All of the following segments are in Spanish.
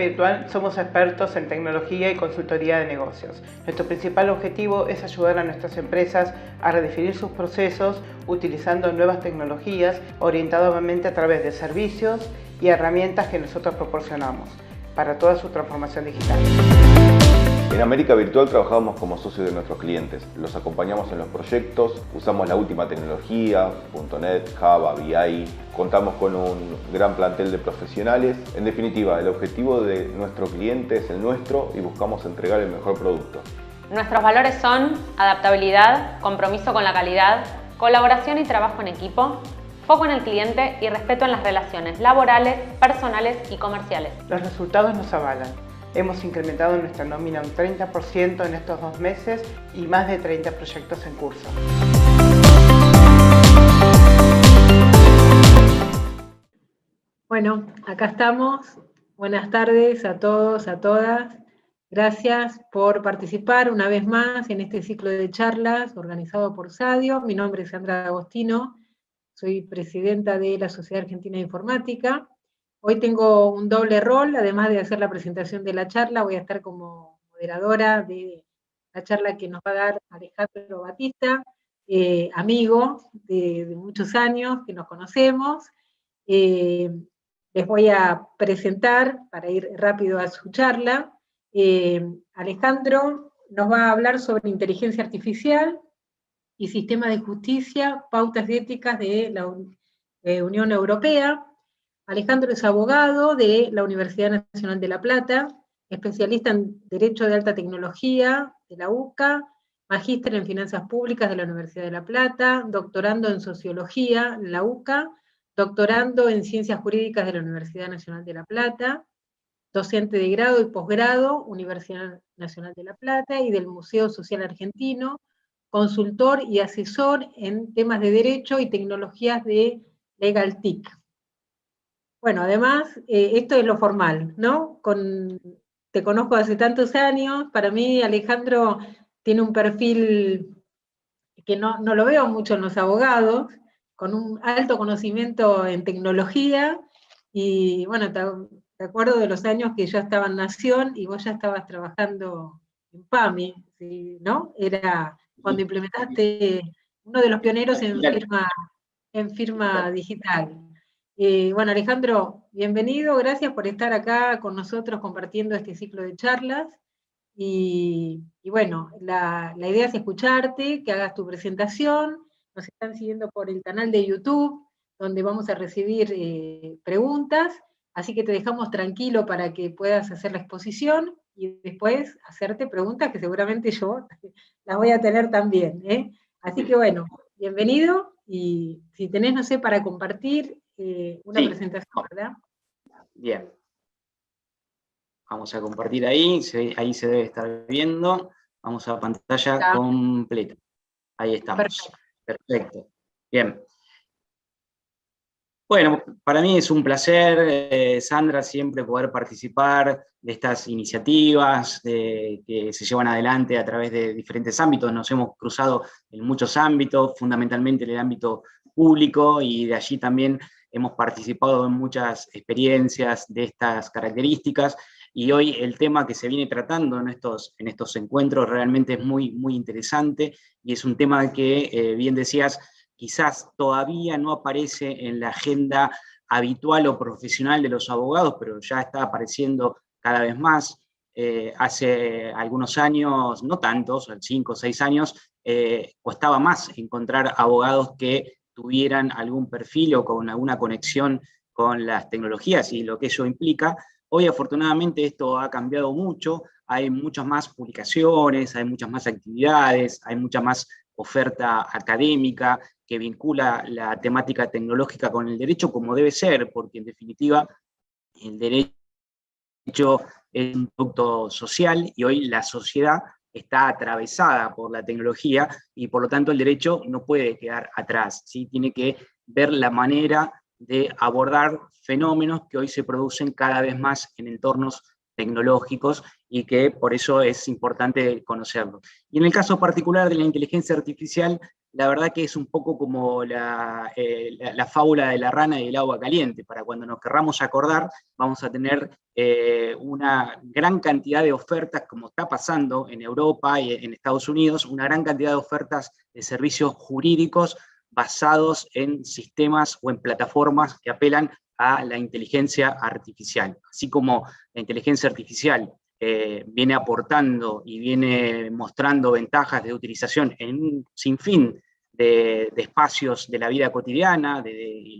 Virtual somos expertos en tecnología y consultoría de negocios. Nuestro principal objetivo es ayudar a nuestras empresas a redefinir sus procesos utilizando nuevas tecnologías, orientadamente a través de servicios y herramientas que nosotros proporcionamos para toda su transformación digital. En América Virtual trabajamos como socios de nuestros clientes, los acompañamos en los proyectos, usamos la última tecnología, .NET, Java, BI, contamos con un gran plantel de profesionales. En definitiva, el objetivo de nuestro cliente es el nuestro y buscamos entregar el mejor producto. Nuestros valores son adaptabilidad, compromiso con la calidad, colaboración y trabajo en equipo, foco en el cliente y respeto en las relaciones laborales, personales y comerciales. Los resultados nos avalan. Hemos incrementado nuestra nómina un 30% en estos 2 meses y más de 30 proyectos en curso. Bueno, acá estamos. Buenas tardes a todos, a todas. Gracias por participar una vez más en este ciclo de charlas organizado por Sadio. Mi nombre es Sandra D'Agostino, soy presidenta de la Sociedad Argentina de Informática. Hoy tengo un doble rol, además de hacer la presentación de la charla, voy a estar como moderadora de la charla que nos va a dar Alejandro Batista, amigo de muchos años que nos conocemos. Les voy a presentar, para ir rápido a su charla, Alejandro nos va a hablar sobre inteligencia artificial y sistema de justicia, pautas éticas de la Unión Europea. Alejandro es abogado de la Universidad Nacional de La Plata, especialista en Derecho de Alta Tecnología de la UCA, magíster en Finanzas Públicas de la Universidad de La Plata, doctorando en Sociología en la UCA, doctorando en Ciencias Jurídicas de la Universidad Nacional de La Plata, docente de grado y posgrado, Universidad Nacional de La Plata y del Museo Social Argentino, consultor y asesor en temas de Derecho y tecnologías de Legal TIC. Bueno, además, esto es lo formal, ¿no? Te conozco hace tantos años, para mí Alejandro tiene un perfil que no lo veo mucho en los abogados, con un alto conocimiento en tecnología, y bueno, te acuerdo de los años que yo estaba en Nación y vos ya estabas trabajando en PAMI, ¿no? Era cuando implementaste uno de los pioneros en firma digital. Bueno, Alejandro, bienvenido, gracias por estar acá con nosotros compartiendo este ciclo de charlas. Y bueno, la idea es escucharte, que hagas tu presentación. Nos están siguiendo por el canal de YouTube, donde vamos a recibir preguntas, así que te dejamos tranquilo para que puedas hacer la exposición y después hacerte preguntas que seguramente yo las voy a tener también, ¿eh? Así que bueno, bienvenido, y si tenés, no sé, para compartir una presentación, ¿verdad? Bien. Vamos a compartir ahí, ahí se debe estar viendo. Vamos a pantalla completa. Ahí estamos. Perfecto. Bien. Bueno, para mí es un placer, Sandra, siempre poder participar de estas iniciativas que se llevan adelante a través de diferentes ámbitos. Nos hemos cruzado en muchos ámbitos, fundamentalmente en el ámbito público, y de allí también hemos participado en muchas experiencias de estas características, y hoy el tema que se viene tratando en estos encuentros realmente es muy, muy interesante, y es un tema que, bien decías, quizás todavía no aparece en la agenda habitual o profesional de los abogados, pero ya está apareciendo cada vez más. Hace algunos años, no tantos, 5 o 6 años, costaba más encontrar abogados que tuvieran algún perfil o con alguna conexión con las tecnologías y lo que ello implica. Hoy, afortunadamente, esto ha cambiado mucho, hay muchas más publicaciones, hay muchas más actividades, hay mucha más oferta académica que vincula la temática tecnológica con el derecho, como debe ser, porque en definitiva el derecho es un producto social y hoy la sociedad está atravesada por la tecnología y por lo tanto el derecho no puede quedar atrás, ¿sí? Tiene que ver la manera de abordar fenómenos que hoy se producen cada vez más en entornos tecnológicos y que por eso es importante conocerlo. Y en el caso particular de la inteligencia artificial, la verdad que es un poco como la fábula de la rana y el agua caliente. Para cuando nos querramos acordar, vamos a tener una gran cantidad de ofertas, como está pasando en Europa y en Estados Unidos, una gran cantidad de ofertas de servicios jurídicos basados en sistemas o en plataformas que apelan a la inteligencia artificial. Así como la inteligencia artificial viene aportando y viene mostrando ventajas de utilización en un sinfín de espacios de la vida cotidiana,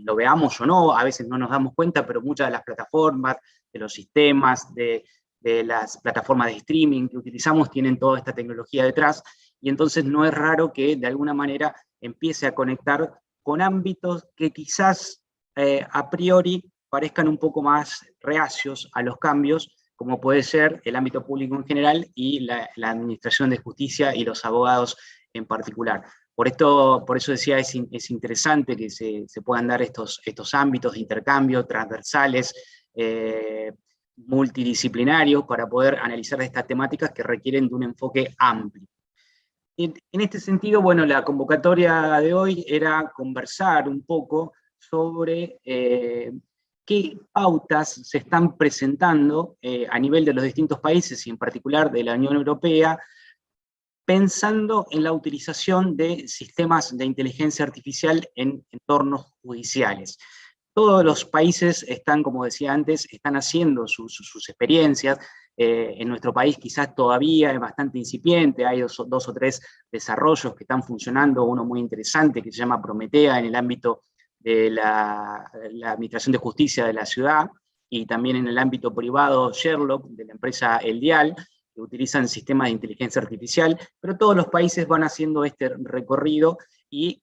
lo veamos o no, a veces no nos damos cuenta, pero muchas de las plataformas, de los sistemas, de las plataformas de streaming que utilizamos tienen toda esta tecnología detrás, y entonces no es raro que de alguna manera empiece a conectar con ámbitos que quizás a priori parezcan un poco más reacios a los cambios, como puede ser el ámbito público en general y la administración de justicia y los abogados en particular. Por eso decía, es interesante que se puedan dar estos ámbitos de intercambio transversales, multidisciplinarios, para poder analizar estas temáticas que requieren de un enfoque amplio. En este sentido, bueno, la convocatoria de hoy era conversar un poco sobre qué pautas se están presentando a nivel de los distintos países, y en particular de la Unión Europea, pensando en la utilización de sistemas de inteligencia artificial en entornos judiciales. Todos los países están, como decía antes, están haciendo sus experiencias. En nuestro país quizás todavía es bastante incipiente, hay dos o tres desarrollos que están funcionando, uno muy interesante que se llama Prometea en el ámbito de la Administración de Justicia de la ciudad, y también en el ámbito privado Sherlock, de la empresa El Dial, que utilizan sistemas de inteligencia artificial, pero todos los países van haciendo este recorrido, y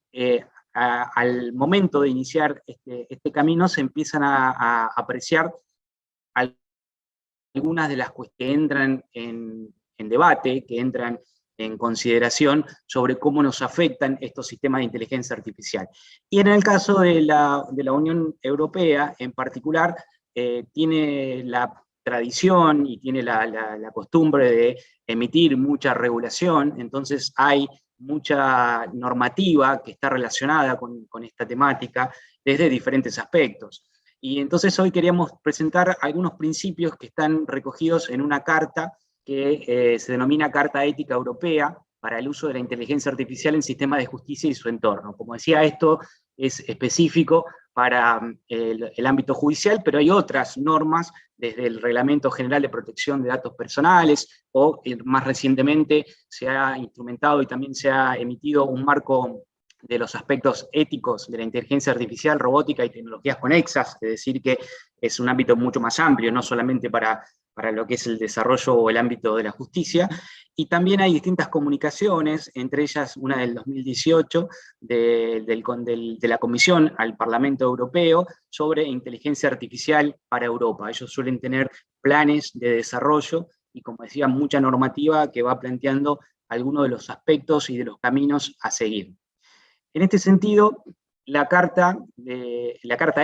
al momento de iniciar este camino se empiezan a apreciar algunas de las cuestiones que entran en debate, que entran en consideración sobre cómo nos afectan estos sistemas de inteligencia artificial. Y en el caso de la Unión Europea en particular, tiene la tradición y tiene la costumbre de emitir mucha regulación, entonces hay mucha normativa que está relacionada con esta temática desde diferentes aspectos. Y entonces hoy queríamos presentar algunos principios que están recogidos en una carta que se denomina Carta Ética Europea para el uso de la inteligencia artificial en sistemas de justicia y su entorno. Como decía, esto es específico para el ámbito judicial, pero hay otras normas, desde el Reglamento General de Protección de Datos Personales, o más recientemente se ha instrumentado y también se ha emitido un marco de los aspectos éticos de la inteligencia artificial, robótica y tecnologías conexas, es decir, que es un ámbito mucho más amplio, no solamente para lo que es el desarrollo o el ámbito de la justicia. Y también hay distintas comunicaciones, entre ellas una del 2018 de la Comisión al Parlamento Europeo sobre inteligencia artificial para Europa. Ellos suelen tener planes de desarrollo y, como decía, mucha normativa que va planteando algunos de los aspectos y de los caminos a seguir. En este sentido, la Carta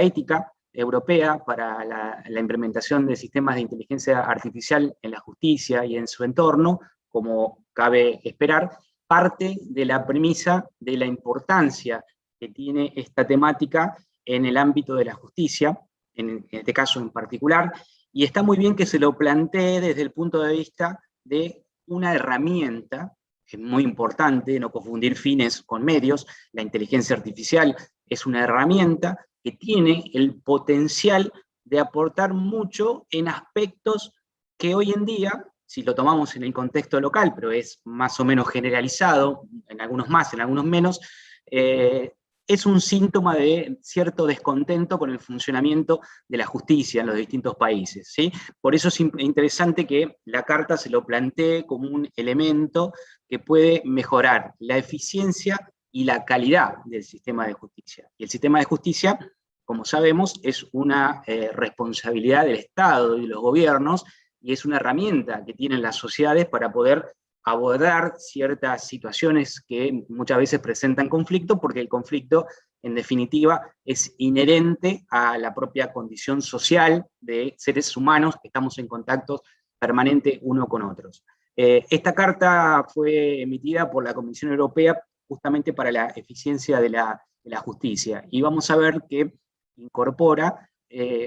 Ética Europea para la implementación de sistemas de inteligencia artificial en la justicia y en su entorno, como cabe esperar, parte de la premisa de la importancia que tiene esta temática en el ámbito de la justicia, en este caso en particular, y está muy bien que se lo plantee desde el punto de vista de una herramienta. Es muy importante no confundir fines con medios. La inteligencia artificial es una herramienta que tiene el potencial de aportar mucho en aspectos que hoy en día, si lo tomamos en el contexto local, pero es más o menos generalizado, en algunos más, en algunos menos, es un síntoma de cierto descontento con el funcionamiento de la justicia en los distintos países, ¿sí? Por eso es interesante que la Carta se lo plantee como un elemento que puede mejorar la eficiencia y la calidad del sistema de justicia. Y el sistema de justicia, como sabemos, es una responsabilidad del Estado y de los gobiernos, y es una herramienta que tienen las sociedades para poder abordar ciertas situaciones que muchas veces presentan conflicto, porque el conflicto, en definitiva, es inherente a la propia condición social de seres humanos que estamos en contacto permanente uno con otros. Esta carta fue emitida por la Comisión Europea justamente para la eficiencia de la justicia. Y vamos a ver que incorpora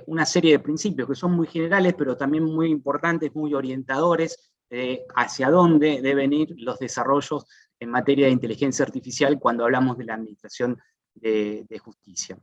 una serie de principios que son muy generales, pero también muy importantes, muy orientadores, hacia dónde deben ir los desarrollos en materia de inteligencia artificial cuando hablamos de la administración de justicia.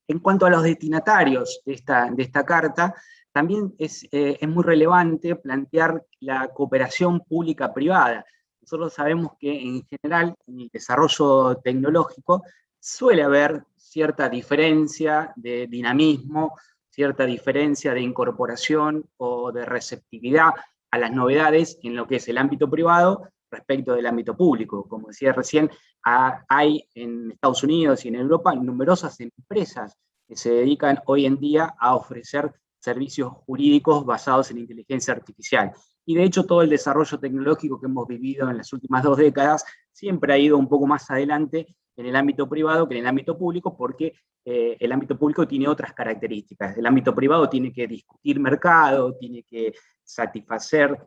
En cuanto a los destinatarios de esta carta, también es muy relevante plantear la cooperación pública-privada. Nosotros sabemos que en general en el desarrollo tecnológico suele haber cierta diferencia de dinamismo, cierta diferencia de incorporación o de receptividad a las novedades en lo que es el ámbito privado respecto del ámbito público. Como decía recién, hay en Estados Unidos y en Europa numerosas empresas que se dedican hoy en día a ofrecer servicios jurídicos basados en inteligencia artificial. Y de hecho todo el desarrollo tecnológico que hemos vivido en las últimas 2 décadas siempre ha ido un poco más adelante en el ámbito privado que en el ámbito público, porque el ámbito público tiene otras características. El ámbito privado tiene que discutir mercado, tiene que satisfacer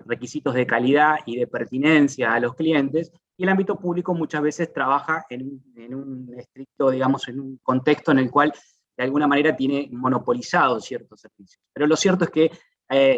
requisitos de calidad y de pertinencia a los clientes, y el ámbito público muchas veces trabaja en un estricto, digamos, en un contexto en el cual de alguna manera tiene monopolizados ciertos servicios. Pero lo cierto es que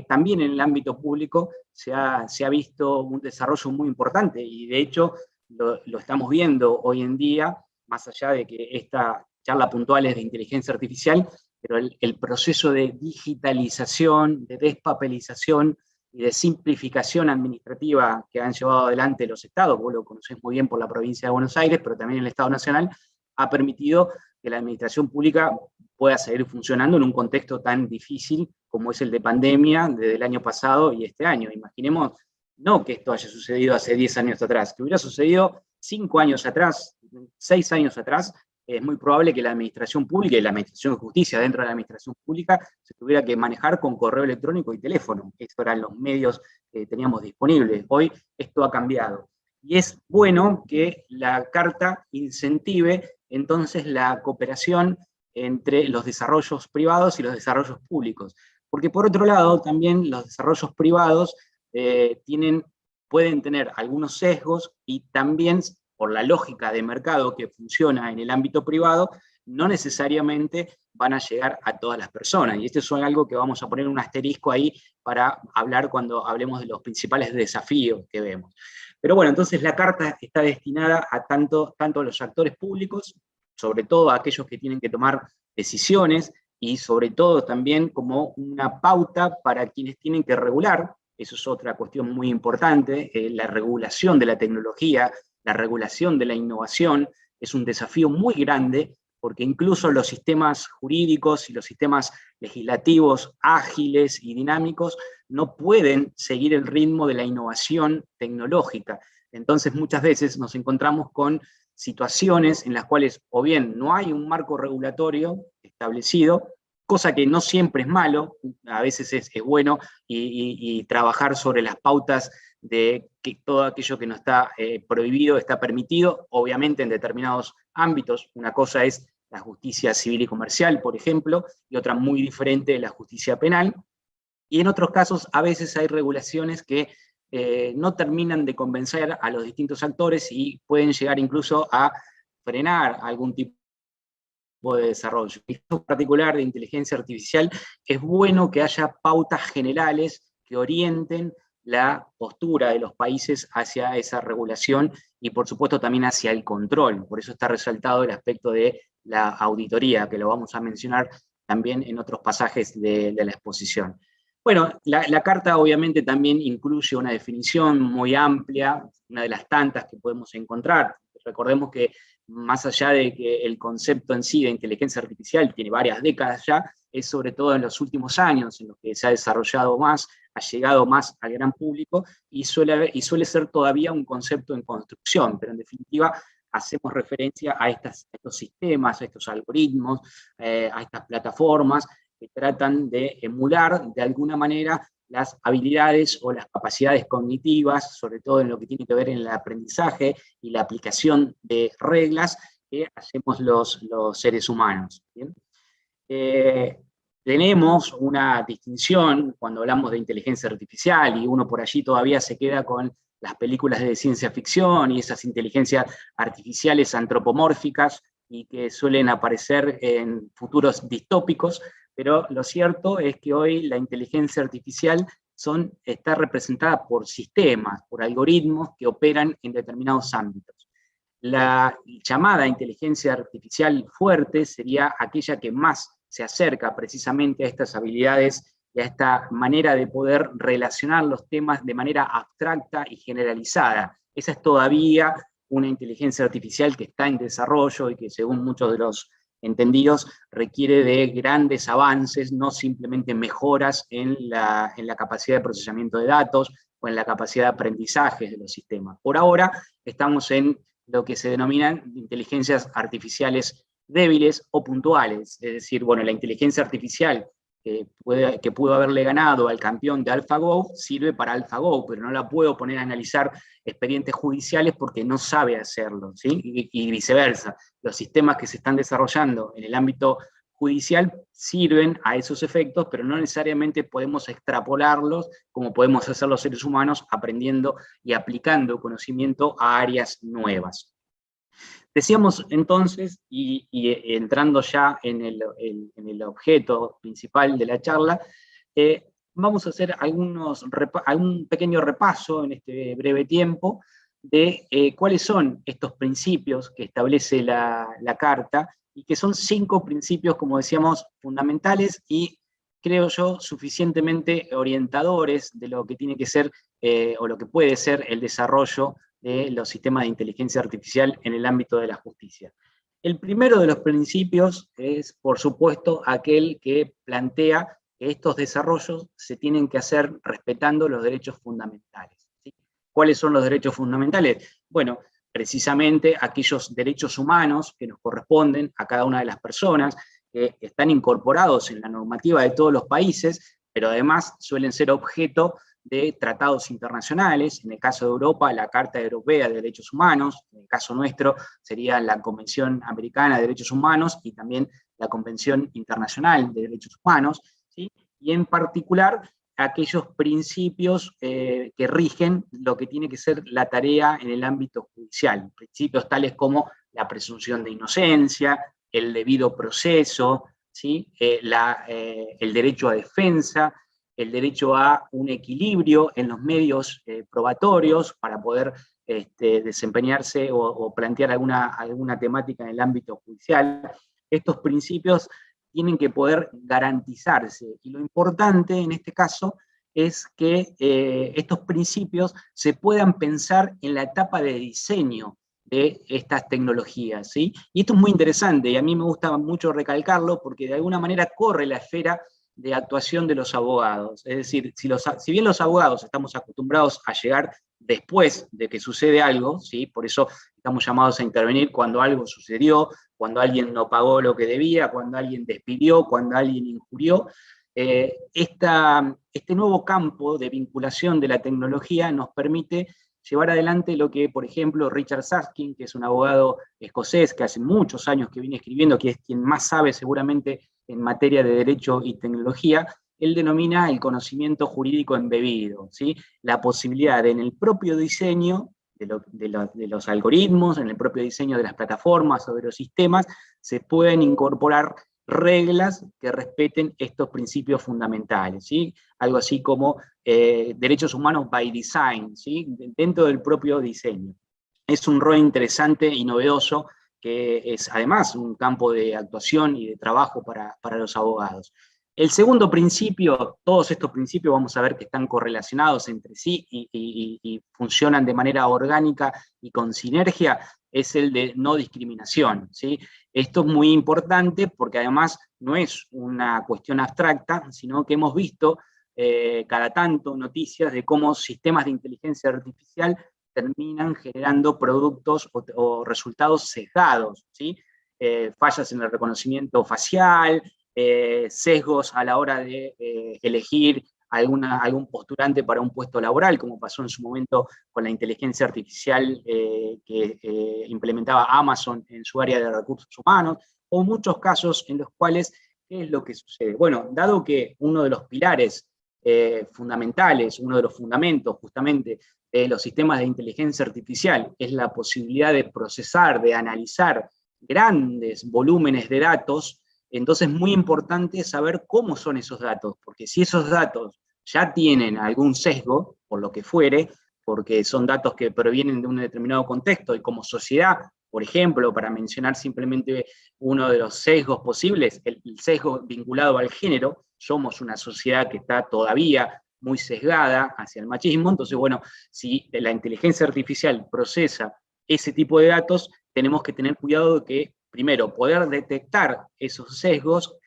también en el ámbito público se ha visto un desarrollo muy importante, y de hecho lo estamos viendo hoy en día, más allá de que esta charla puntual es de inteligencia artificial, pero el proceso de digitalización, de despapelización y de simplificación administrativa que han llevado adelante los estados, vos lo conocés muy bien por la provincia de Buenos Aires, pero también el Estado Nacional, ha permitido que la administración pública pueda seguir funcionando en un contexto tan difícil como es el de pandemia desde el año pasado y este año. Imaginemos, no que esto haya sucedido hace 10 años atrás, que hubiera sucedido 5 años atrás, 6 años atrás, es muy probable que la administración pública y la administración de justicia dentro de la administración pública se tuviera que manejar con correo electrónico y teléfono. Estos eran los medios que teníamos disponibles. Hoy esto ha cambiado. Y es bueno que la carta incentive entonces la cooperación entre los desarrollos privados y los desarrollos públicos. Porque por otro lado, también los desarrollos privados pueden tener algunos sesgos, y también por la lógica de mercado que funciona en el ámbito privado, no necesariamente van a llegar a todas las personas. Y esto es algo que vamos a poner un asterisco ahí para hablar cuando hablemos de los principales desafíos que vemos. Pero bueno, entonces la carta está destinada a tanto a los actores públicos, sobre todo a aquellos que tienen que tomar decisiones, y sobre todo también como una pauta para quienes tienen que regular. Eso es otra cuestión muy importante, la regulación de la tecnología, la regulación de la innovación, es un desafío muy grande, porque incluso los sistemas jurídicos y los sistemas legislativos ágiles y dinámicos no pueden seguir el ritmo de la innovación tecnológica. Entonces muchas veces nos encontramos con situaciones en las cuales o bien no hay un marco regulatorio establecido, cosa que no siempre es malo, a veces es bueno, y trabajar sobre las pautas de que todo aquello que no está prohibido está permitido, obviamente en determinados ámbitos. Una cosa es la justicia civil y comercial, por ejemplo, y otra muy diferente, la justicia penal. Y en otros casos a veces hay regulaciones que no terminan de convencer a los distintos actores y pueden llegar incluso a frenar algún tipo de desarrollo. En el caso particular de inteligencia artificial, es bueno que haya pautas generales que orienten la postura de los países hacia esa regulación y por supuesto también hacia el control. Por eso está resaltado el aspecto de la auditoría, que lo vamos a mencionar también en otros pasajes de la exposición. Bueno, la carta obviamente también incluye una definición muy amplia, una de las tantas que podemos encontrar. Recordemos que más allá de que el concepto en sí de inteligencia artificial tiene varias décadas ya, es sobre todo en los últimos años en los que se ha desarrollado más, ha llegado más al gran público, y suele ser todavía un concepto en construcción, pero en definitiva hacemos referencia a estos sistemas, a estos algoritmos, a estas plataformas que tratan de emular de alguna manera las habilidades o las capacidades cognitivas, sobre todo en lo que tiene que ver en el aprendizaje y la aplicación de reglas que hacemos los seres humanos. ¿Bien? Tenemos una distinción cuando hablamos de inteligencia artificial, y uno por allí todavía se queda con las películas de ciencia ficción y esas inteligencias artificiales antropomórficas y que suelen aparecer en futuros distópicos, pero lo cierto es que hoy la inteligencia artificial está representada por sistemas, por algoritmos que operan en determinados ámbitos. La llamada inteligencia artificial fuerte sería aquella que más se acerca precisamente a estas habilidades y a esta manera de poder relacionar los temas de manera abstracta y generalizada. Esa es todavía una inteligencia artificial que está en desarrollo y que, según muchos de los entendidos, requiere de grandes avances, no simplemente mejoras en la capacidad de procesamiento de datos o en la capacidad de aprendizaje de los sistemas. Por ahora estamos en lo que se denominan inteligencias artificiales débiles o puntuales, es decir, bueno, la inteligencia artificial que pudo haberle ganado al campeón de AlphaGo sirve para AlphaGo, pero no la puedo poner a analizar expedientes judiciales porque no sabe hacerlo, ¿sí? Y viceversa. Los sistemas que se están desarrollando en el ámbito judicial sirven a esos efectos, pero no necesariamente podemos extrapolarlos como podemos hacer los seres humanos aprendiendo y aplicando conocimiento a áreas nuevas. Decíamos entonces, y entrando ya en el objeto principal de la charla, vamos a hacer algún pequeño repaso en este breve tiempo de cuáles son estos principios que establece la Carta, y que son 5 principios, como decíamos, fundamentales y, creo yo, suficientemente orientadores de lo que tiene que ser o lo que puede ser el desarrollo de los sistemas de inteligencia artificial en el ámbito de la justicia. El primero de los principios es, por supuesto, aquel que plantea que estos desarrollos se tienen que hacer respetando los derechos fundamentales, ¿sí? ¿Cuáles son los derechos fundamentales? Bueno, precisamente aquellos derechos humanos que nos corresponden a cada una de las personas, que están incorporados en la normativa de todos los países, pero además suelen ser objeto de tratados internacionales. En el caso de Europa, la Carta Europea de Derechos Humanos; en el caso nuestro sería la Convención Americana de Derechos Humanos y también la Convención Internacional de Derechos Humanos, ¿sí? Y en particular aquellos principios que rigen lo que tiene que ser la tarea en el ámbito judicial, principios tales como la presunción de inocencia, el debido proceso, ¿sí? El derecho a defensa, el derecho a un equilibrio en los medios probatorios para poder desempeñarse o plantear alguna temática en el ámbito judicial. Estos principios tienen que poder garantizarse, y lo importante en este caso es que estos principios se puedan pensar en la etapa de diseño de estas tecnologías, ¿sí? Y esto es muy interesante, y a mí me gusta mucho recalcarlo, porque de alguna manera corre la esfera de actuación de los abogados. Es decir, si bien los abogados estamos acostumbrados a llegar después de que sucede algo, ¿sí? Por eso estamos llamados a intervenir cuando algo sucedió, cuando alguien no pagó lo que debía, cuando alguien despidió, cuando alguien injurió. Este nuevo campo de vinculación de la tecnología nos permite llevar adelante lo que, por ejemplo, Richard Susskind, que es un abogado escocés que hace muchos años que viene escribiendo, que es quien más sabe seguramente en materia de derecho y tecnología, él denomina el conocimiento jurídico embebido, ¿sí? La posibilidad de, en el propio diseño de los algoritmos, en el propio diseño de las plataformas o de los sistemas, se pueden incorporar reglas que respeten estos principios fundamentales, ¿sí? Algo así como derechos humanos by design, ¿sí? Dentro del propio diseño. Es un rol interesante y novedoso, que es además un campo de actuación y de trabajo para los abogados. El segundo principio, todos estos principios vamos a ver que están correlacionados entre sí y funcionan de manera orgánica y con sinergia, es el de no discriminación, ¿sí? Esto es muy importante porque además no es una cuestión abstracta, sino que hemos visto cada tanto noticias de cómo sistemas de inteligencia artificial terminan generando productos o resultados sesgados, ¿sí? Fallas en el reconocimiento facial, sesgos a la hora de elegir algún postulante para un puesto laboral, como pasó en su momento con la inteligencia artificial que implementaba Amazon en su área de recursos humanos, o muchos casos en los cuales ¿Qué es lo que sucede? Bueno, dado que uno de los pilares fundamentales, uno de los fundamentos justamente de los sistemas de inteligencia artificial es la posibilidad de procesar, de analizar grandes volúmenes de datos, entonces es muy importante saber cómo son esos datos, porque si esos datos ya tienen algún sesgo, por lo que fuere, porque son datos que provienen de un determinado contexto, y como sociedad, por ejemplo, para mencionar simplemente uno de los sesgos posibles, el sesgo vinculado al género, somos una sociedad que está todavía muy sesgada hacia el machismo, entonces bueno, si la inteligencia artificial procesa ese tipo de datos, tenemos que tener cuidado de que, primero, poder detectar esos sesgos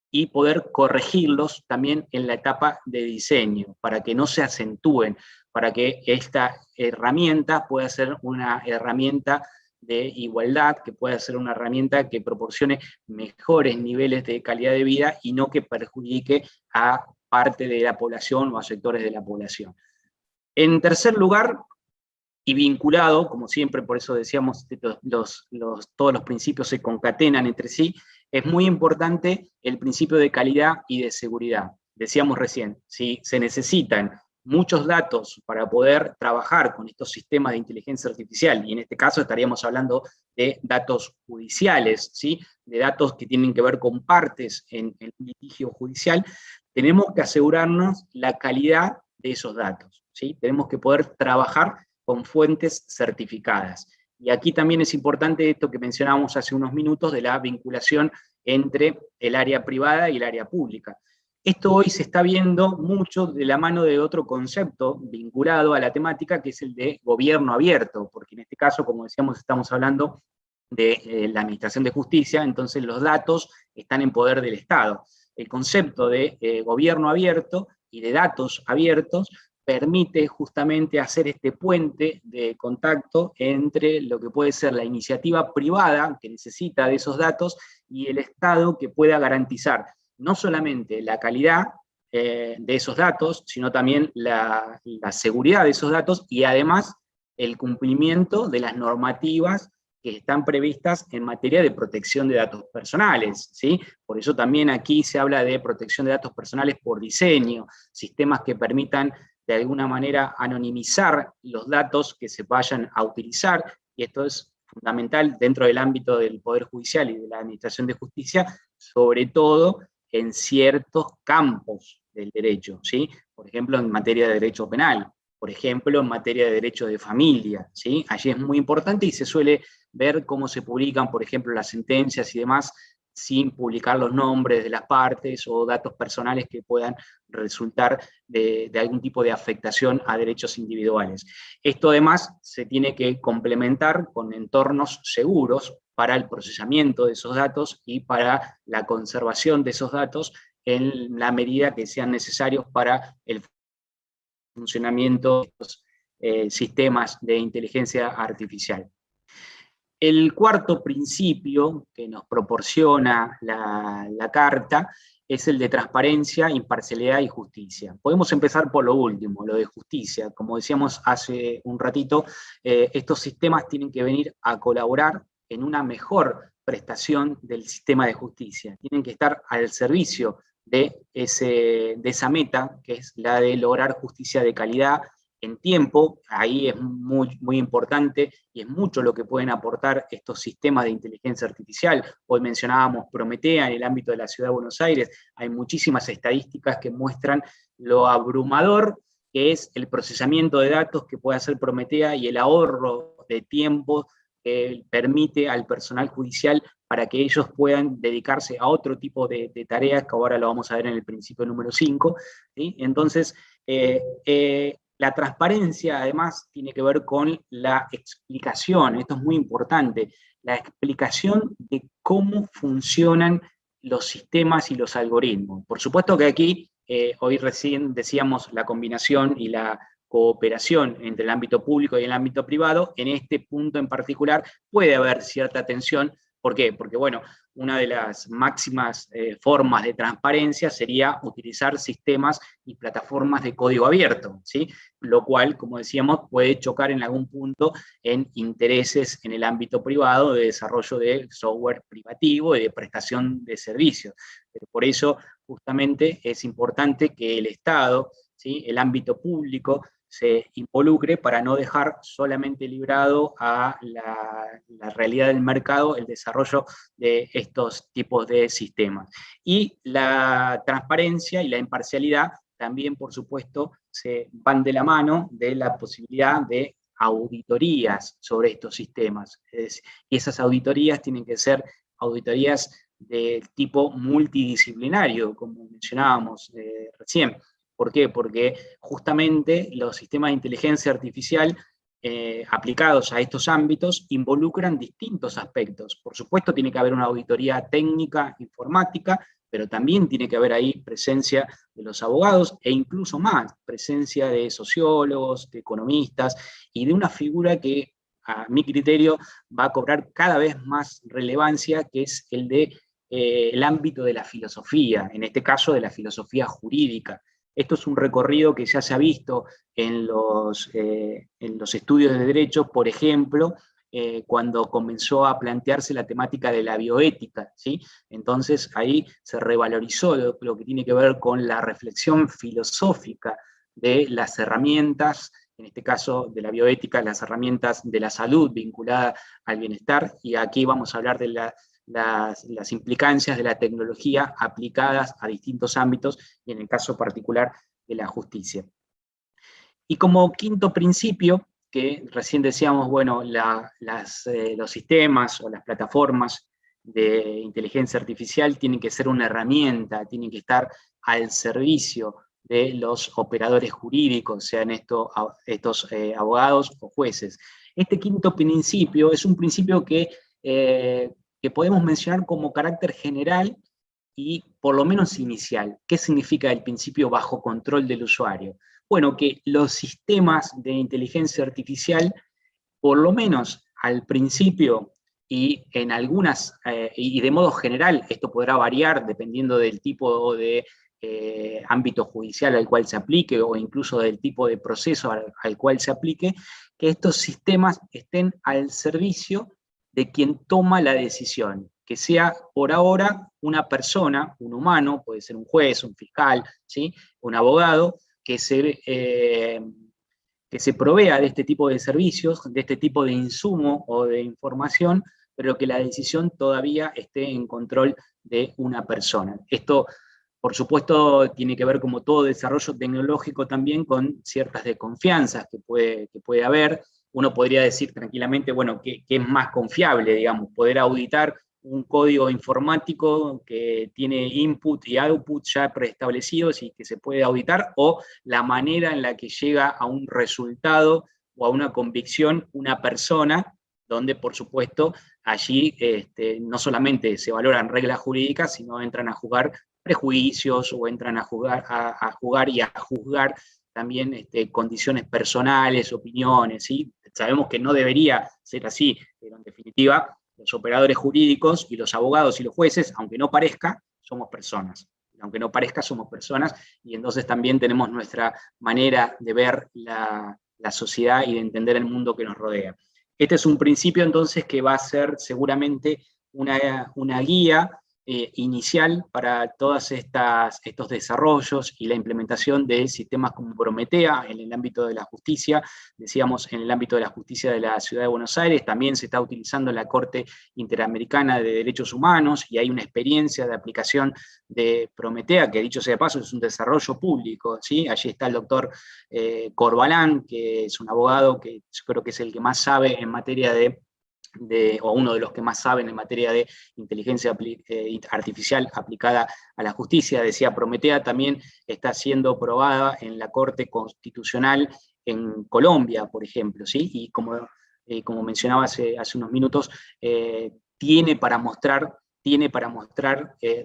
y poder corregirlos también en la etapa de diseño, para que no se acentúen, para que esta herramienta pueda ser una herramienta de igualdad, que pueda ser una herramienta que proporcione mejores niveles de calidad de vida y no que perjudique a parte de la población o a sectores de la población. En tercer lugar, y vinculado, como siempre, por eso decíamos, todos los principios se concatenan entre sí, es muy importante el principio de calidad y de seguridad. Decíamos recién, si se necesitan muchos datos para poder trabajar con estos sistemas de inteligencia artificial, y en este caso estaríamos hablando de datos judiciales, ¿sí? De datos que tienen que ver con partes en el litigio judicial, tenemos que asegurarnos la calidad de esos datos, ¿sí? Tenemos que poder trabajar con fuentes certificadas. Y aquí también es importante esto que mencionábamos hace unos minutos de la vinculación entre el área privada y el área pública. Esto hoy se está viendo mucho de la mano de otro concepto vinculado a la temática, que es el de gobierno abierto, porque en este caso, como decíamos, estamos hablando de la Administración de Justicia, entonces los datos están en poder del Estado. El concepto de gobierno abierto y de datos abiertos permite justamente hacer este puente de contacto entre lo que puede ser la iniciativa privada, que necesita de esos datos, y el Estado, que pueda garantizar no solamente la calidad de esos datos, sino también la seguridad de esos datos, y además el cumplimiento de las normativas que están previstas en materia de protección de datos personales, ¿sí? Por eso también aquí se habla de protección de datos personales por diseño, sistemas que permitan de alguna manera anonimizar los datos que se vayan a utilizar, y esto es fundamental dentro del ámbito del Poder Judicial y de la Administración de Justicia, sobre todo en ciertos campos del derecho, ¿sí? Por ejemplo, en materia de derecho penal, por ejemplo, en materia de derecho de familia, ¿sí? Allí es muy importante y se suele ver cómo se publican, por ejemplo, las sentencias y demás, sin publicar los nombres de las partes o datos personales que puedan resultar de algún tipo de afectación a derechos individuales. Esto además se tiene que complementar con entornos seguros para el procesamiento de esos datos y para la conservación de esos datos en la medida que sean necesarios para el funcionamiento de estos sistemas de inteligencia artificial. El cuarto principio que nos proporciona la Carta es el de transparencia, imparcialidad y justicia. Podemos empezar por lo último, lo de justicia. Como decíamos hace un ratito, estos sistemas tienen que venir a colaborar en una mejor prestación del sistema de justicia. Tienen que estar al servicio de esa meta, que es la de lograr justicia de calidad, en tiempo. Ahí es muy, muy importante y es mucho lo que pueden aportar estos sistemas de inteligencia artificial. Hoy mencionábamos Prometea en el ámbito de la Ciudad de Buenos Aires. Hay muchísimas estadísticas que muestran lo abrumador que es el procesamiento de datos que puede hacer Prometea y el ahorro de tiempo que permite al personal judicial para que ellos puedan dedicarse a otro tipo de tareas, que ahora lo vamos a ver en el principio número 5. ¿Sí? Entonces, la transparencia, además, tiene que ver con la explicación, esto es muy importante, la explicación de cómo funcionan los sistemas y los algoritmos. Por supuesto que aquí, hoy recién decíamos la combinación y la cooperación entre el ámbito público y el ámbito privado, en este punto en particular puede haber cierta tensión, ¿Por qué? Porque, bueno, una de las máximas formas de transparencia sería utilizar sistemas y plataformas de código abierto, ¿sí? Lo cual, como decíamos, puede chocar en algún punto en intereses en el ámbito privado de desarrollo de software privativo y de prestación de servicios. Pero por eso, justamente, es importante que el Estado, ¿sí?, el ámbito público, se involucre para no dejar solamente librado a la realidad del mercado el desarrollo de estos tipos de sistemas. Y la transparencia y la imparcialidad también, por supuesto, se van de la mano de la posibilidad de auditorías sobre estos sistemas. Y esas auditorías tienen que ser auditorías de tipo multidisciplinario, como mencionábamos recién. ¿Por qué? Porque justamente los sistemas de inteligencia artificial aplicados a estos ámbitos involucran distintos aspectos. Por supuesto tiene que haber una auditoría técnica, informática, pero también tiene que haber ahí presencia de los abogados e incluso más, presencia de sociólogos, de economistas y de una figura que a mi criterio va a cobrar cada vez más relevancia, que es el de el ámbito de la filosofía, en este caso de la filosofía jurídica. Esto es un recorrido que ya se ha visto en los estudios de derecho, por ejemplo, cuando comenzó a plantearse la temática de la bioética, ¿sí? Entonces ahí se revalorizó lo que tiene que ver con la reflexión filosófica de las herramientas, en este caso de la bioética, las herramientas de la salud vinculada al bienestar, y aquí vamos a hablar de las implicancias de la tecnología aplicadas a distintos ámbitos, y en el caso particular de la justicia. Y como quinto principio, que recién decíamos, bueno, los sistemas o las plataformas de inteligencia artificial tienen que ser una herramienta, tienen que estar al servicio de los operadores jurídicos, sean estos abogados o jueces. Este quinto principio es un principio que podemos mencionar como carácter general y por lo menos inicial. ¿Qué significa el principio bajo control del usuario? Bueno, que los sistemas de inteligencia artificial, por lo menos al principio y en algunas, y de modo general, esto podrá variar dependiendo del tipo de ámbito judicial al cual se aplique o incluso del tipo de proceso al cual se aplique, que estos sistemas estén al servicio de quien toma la decisión, que sea por ahora una persona, un humano, puede ser un juez, un fiscal, ¿sí?, un abogado, que se provea de este tipo de servicios, de este tipo de insumo o de información, pero que la decisión todavía esté en control de una persona. Esto, por supuesto, tiene que ver, como todo desarrollo tecnológico, también con ciertas desconfianzas que puede haber. Uno podría decir tranquilamente, bueno, que es más confiable, digamos, poder auditar un código informático que tiene input y output ya preestablecidos y que se puede auditar, o la manera en la que llega a un resultado o a una convicción una persona, donde por supuesto allí no solamente se valoran reglas jurídicas, sino entran a jugar prejuicios o entran a jugar y a juzgar también condiciones personales, opiniones, ¿sí? Sabemos que no debería ser así, pero en definitiva los operadores jurídicos y los abogados y los jueces, aunque no parezca, somos personas. Aunque no parezca, somos personas, y entonces también tenemos nuestra manera de ver la sociedad y de entender el mundo que nos rodea. Este es un principio entonces que va a ser seguramente una guía inicial para todos estos desarrollos y la implementación de sistemas como Prometea en el ámbito de la justicia. Decíamos, en el ámbito de la justicia de la Ciudad de Buenos Aires, también se está utilizando la Corte Interamericana de Derechos Humanos, y hay una experiencia de aplicación de Prometea, que dicho sea de paso, es un desarrollo público, ¿sí? Allí está el doctor Corbalán, que es un abogado que yo creo que es el que más sabe en materia o uno de los que más saben en materia de inteligencia artificial aplicada a la justicia. Decía, Prometea también está siendo probada en la Corte Constitucional en Colombia, por ejemplo, ¿sí? Y como mencionaba hace unos minutos, tiene para mostrar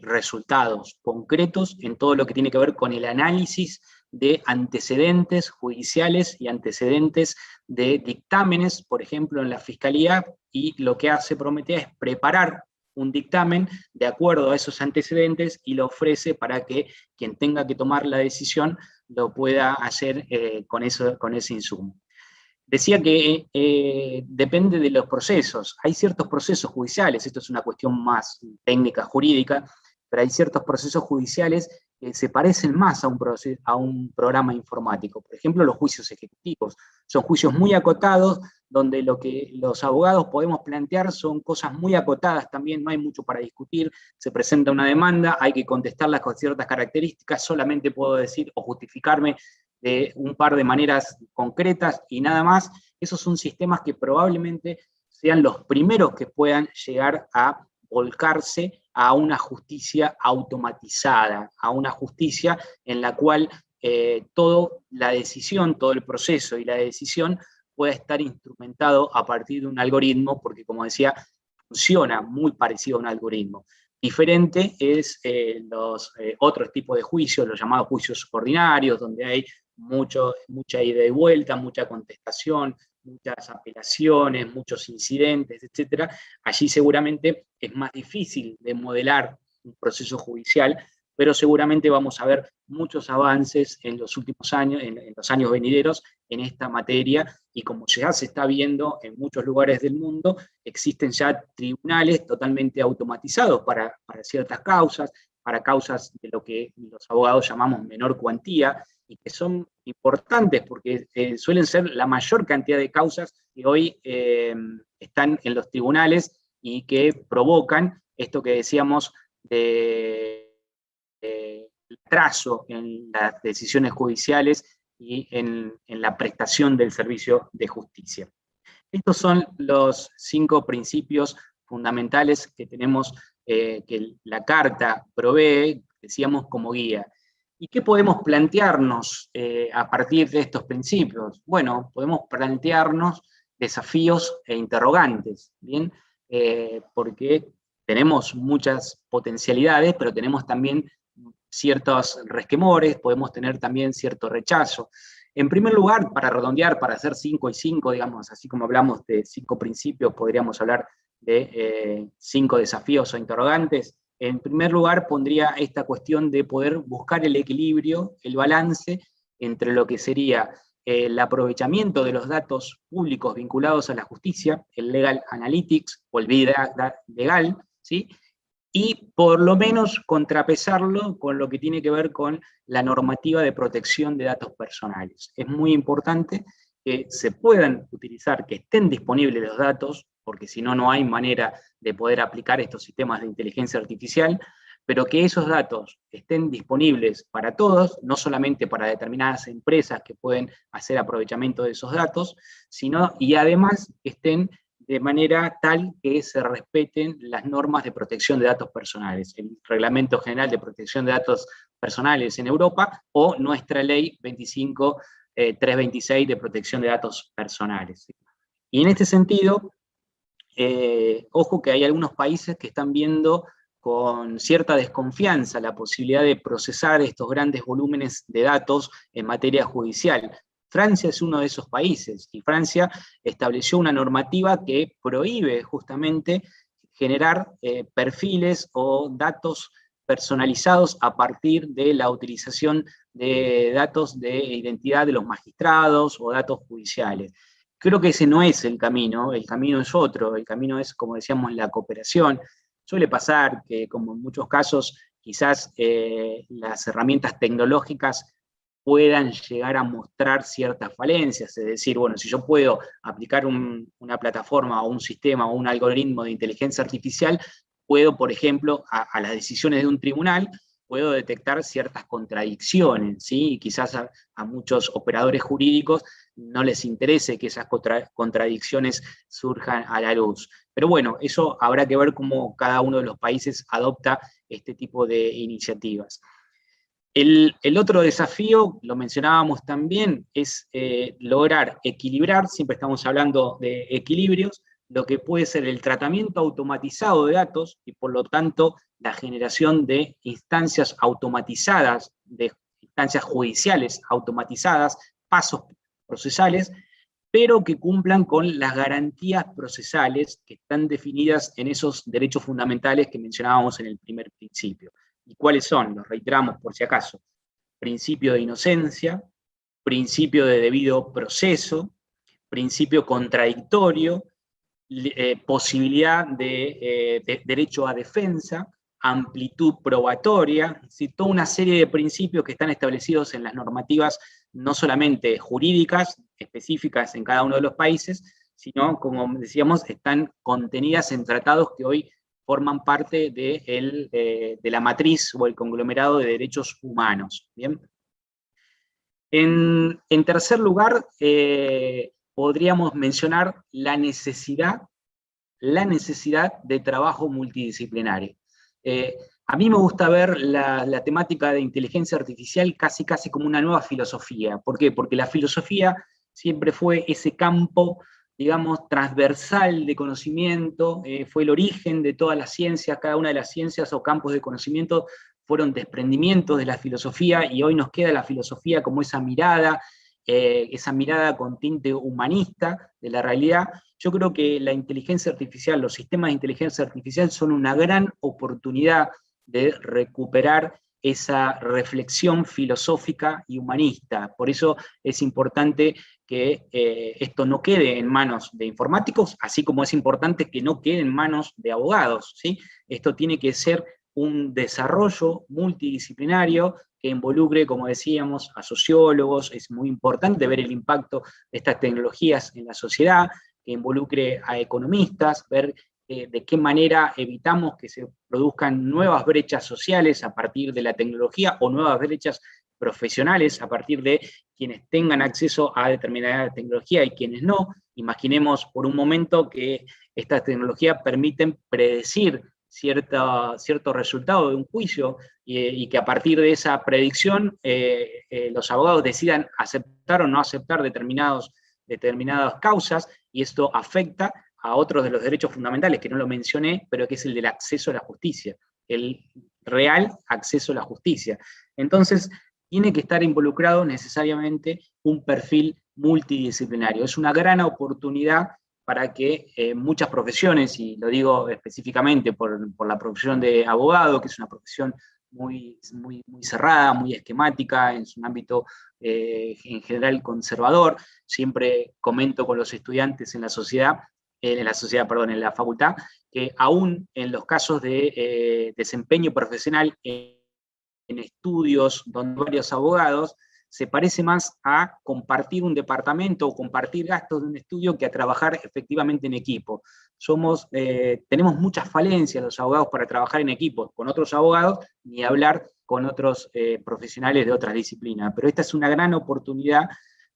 resultados concretos en todo lo que tiene que ver con el análisis de antecedentes judiciales y antecedentes de dictámenes, por ejemplo, en la Fiscalía, y lo que hace Prometea es preparar un dictamen de acuerdo a esos antecedentes y lo ofrece para que quien tenga que tomar la decisión lo pueda hacer con ese insumo. Decía que depende de los procesos. Hay ciertos procesos judiciales, esto es una cuestión más técnica, jurídica, pero hay ciertos procesos judiciales que se parecen más a un programa informático. Por ejemplo, los juicios ejecutivos. Son juicios muy acotados, donde lo que los abogados podemos plantear son cosas muy acotadas también, no hay mucho para discutir, se presenta una demanda, hay que contestarla con ciertas características, solamente puedo decir o justificarme de un par de maneras concretas y nada más. Esos son sistemas que probablemente sean los primeros que puedan llegar a volcarse a una justicia automatizada, a una justicia en la cual toda la decisión, todo el proceso y la decisión pueda estar instrumentado a partir de un algoritmo, porque como decía, funciona muy parecido a un algoritmo. Diferente es los otros tipos de juicios, los llamados juicios ordinarios, donde hay mucha ida y vuelta, mucha contestación, muchas apelaciones, muchos incidentes, etc. Allí seguramente es más difícil de modelar un proceso judicial, pero seguramente vamos a ver muchos avances en los últimos años, en los años venideros, en esta materia, y como ya se está viendo en muchos lugares del mundo, existen ya tribunales totalmente automatizados para ciertas causas, para causas de lo que los abogados llamamos menor cuantía, y que son importantes porque suelen ser la mayor cantidad de causas que hoy están en los tribunales y que provocan esto que decíamos de atraso en las decisiones judiciales y en la prestación del servicio de justicia. Estos son los 5 principios fundamentales que tenemos, que la Carta provee, decíamos, como guía. ¿Y qué podemos plantearnos a partir de estos principios? Bueno, podemos plantearnos desafíos e interrogantes, ¿bien? Porque tenemos muchas potencialidades, pero tenemos también ciertos resquemores, podemos tener también cierto rechazo. En primer lugar, para redondear, para hacer 5 y 5, digamos, así como hablamos de 5 principios, podríamos hablar de 5 desafíos o interrogantes. En primer lugar, pondría esta cuestión de poder buscar el equilibrio, el balance entre lo que sería el aprovechamiento de los datos públicos vinculados a la justicia, el legal analytics o el big data legal, ¿sí? Y por lo menos contrapesarlo con lo que tiene que ver con la normativa de protección de datos personales. Es muy importante que se puedan utilizar, que estén disponibles los datos, porque si no, no hay manera de poder aplicar estos sistemas de inteligencia artificial, pero que esos datos estén disponibles para todos, no solamente para determinadas empresas que pueden hacer aprovechamiento de esos datos, sino, y además estén de manera tal que se respeten las normas de protección de datos personales, el Reglamento General de Protección de Datos Personales en Europa, o nuestra Ley 326 de Protección de Datos Personales. Y en este sentido, ojo que hay algunos países que están viendo con cierta desconfianza la posibilidad de procesar estos grandes volúmenes de datos en materia judicial. Francia es uno de esos países, y Francia estableció una normativa que prohíbe justamente generar perfiles o datos personalizados a partir de la utilización de datos de identidad de los magistrados o datos judiciales. Creo que ese no es el camino es otro, el camino es, como decíamos, la cooperación. Suele pasar que, como en muchos casos, quizás las herramientas tecnológicas puedan llegar a mostrar ciertas falencias, es decir, bueno, si yo puedo aplicar una plataforma o un sistema o un algoritmo de inteligencia artificial, puedo, por ejemplo, a las decisiones de un tribunal, puedo detectar ciertas contradicciones, ¿sí? Y quizás a muchos operadores jurídicos no les interese que esas contradicciones surjan a la luz. Pero bueno, eso habrá que ver cómo cada uno de los países adopta este tipo de iniciativas. El otro desafío, lo mencionábamos también, es lograr equilibrar, siempre estamos hablando de equilibrios, lo que puede ser el tratamiento automatizado de datos y por lo tanto la generación de instancias automatizadas, de instancias judiciales automatizadas, pasos procesales, pero que cumplan con las garantías procesales que están definidas en esos derechos fundamentales que mencionábamos en el primer principio. ¿Y cuáles son? Los reiteramos por si acaso. Principio de inocencia, principio de debido proceso, principio contradictorio, posibilidad de derecho a defensa, amplitud probatoria, ¿sí? Toda una serie de principios que están establecidos en las normativas no solamente jurídicas, específicas en cada uno de los países, sino, como decíamos, están contenidas en tratados que hoy forman parte de la matriz o el conglomerado de derechos humanos. ¿Bien? En tercer lugar, podríamos mencionar la necesidad de trabajo multidisciplinario. A mí me gusta ver la temática de inteligencia artificial casi como una nueva filosofía. ¿Por qué? Porque la filosofía siempre fue ese campo, digamos, transversal de conocimiento, fue el origen de todas las ciencias. Cada una de las ciencias o campos de conocimiento fueron desprendimientos de la filosofía, y hoy nos queda la filosofía como esa mirada con tinte humanista de la realidad. Yo creo que la inteligencia artificial, los sistemas de inteligencia artificial son una gran oportunidad de recuperar esa reflexión filosófica y humanista. Por eso es importante que esto no quede en manos de informáticos, así como es importante que no quede en manos de abogados, ¿sí? Esto tiene que ser un desarrollo multidisciplinario que involucre, como decíamos, a sociólogos. Es muy importante ver el impacto de estas tecnologías en la sociedad, que involucre a economistas, ver de qué manera evitamos que se produzcan nuevas brechas sociales a partir de la tecnología, o nuevas brechas profesionales a partir de quienes tengan acceso a determinada tecnología y quienes no. Imaginemos por un momento que estas tecnologías permiten predecir cierto resultado de un juicio, y que a partir de esa predicción los abogados decidan aceptar o no aceptar determinadas causas, y esto afecta a otros de los derechos fundamentales que no lo mencioné, pero que es el del acceso a la justicia, el real acceso a la justicia. Entonces, tiene que estar involucrado necesariamente un perfil multidisciplinario. Es una gran oportunidad para que muchas profesiones, y lo digo específicamente por la profesión de abogado, que es una profesión muy cerrada, muy esquemática, en su ámbito en general conservador. Siempre comento con los estudiantes en la facultad, que aún en los casos de desempeño profesional en estudios donde varios abogados, se parece más a compartir un departamento o compartir gastos de un estudio que a trabajar efectivamente en equipo. Tenemos muchas falencias los abogados para trabajar en equipo con otros abogados, ni hablar con otros profesionales de otras disciplinas. Pero esta es una gran oportunidad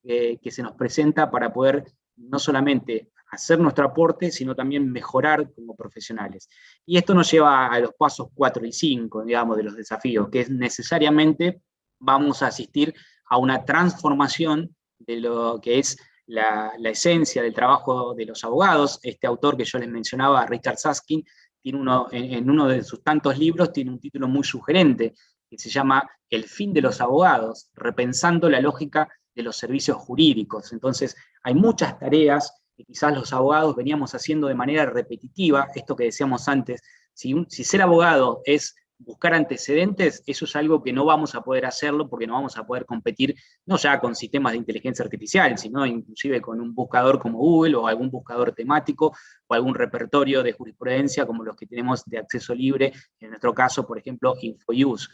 que se nos presenta para poder no solamente hacer nuestro aporte, sino también mejorar como profesionales. Y esto nos lleva a los pasos 4 y 5, digamos, de los desafíos, que es necesariamente vamos a asistir a una transformación de lo que es la esencia del trabajo de los abogados. Este autor que yo les mencionaba, Richard Susskind, en uno de sus tantos libros tiene un título muy sugerente, que se llama El fin de los abogados, repensando la lógica de los servicios jurídicos. Entonces, hay muchas tareas que quizás los abogados veníamos haciendo de manera repetitiva. Esto que decíamos antes, si ser abogado es buscar antecedentes, eso es algo que no vamos a poder hacerlo, porque no vamos a poder competir, no ya con sistemas de inteligencia artificial, sino inclusive con un buscador como Google, o algún buscador temático, o algún repertorio de jurisprudencia como los que tenemos de acceso libre, en nuestro caso, por ejemplo, InfoUse.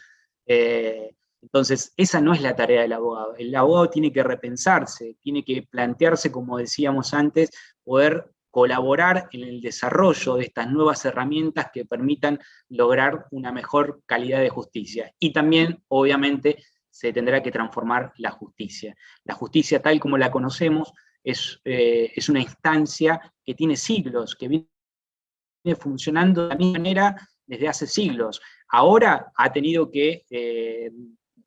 Entonces, esa no es la tarea del abogado. El abogado tiene que repensarse, tiene que plantearse, como decíamos antes, poder colaborar en el desarrollo de estas nuevas herramientas que permitan lograr una mejor calidad de justicia. Y también, obviamente, se tendrá que transformar la justicia. La justicia tal como la conocemos es una instancia que tiene siglos, que viene funcionando de la misma manera desde hace siglos. Ahora ha tenido que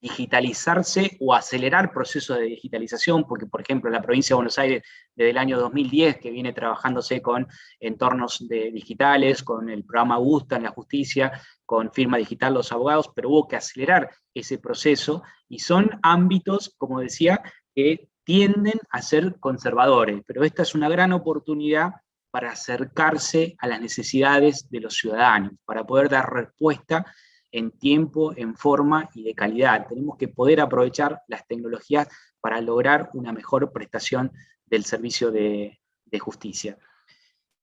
digitalizarse o acelerar procesos de digitalización, porque, por ejemplo, la provincia de Buenos Aires, desde el año 2010, que viene trabajándose con entornos digitales, con el programa Augusta en la justicia, con firma digital los abogados, pero hubo que acelerar ese proceso, y son ámbitos, como decía, que tienden a ser conservadores, pero esta es una gran oportunidad para acercarse a las necesidades de los ciudadanos, para poder dar respuesta en tiempo, en forma y de calidad. Tenemos que poder aprovechar las tecnologías para lograr una mejor prestación del servicio de justicia.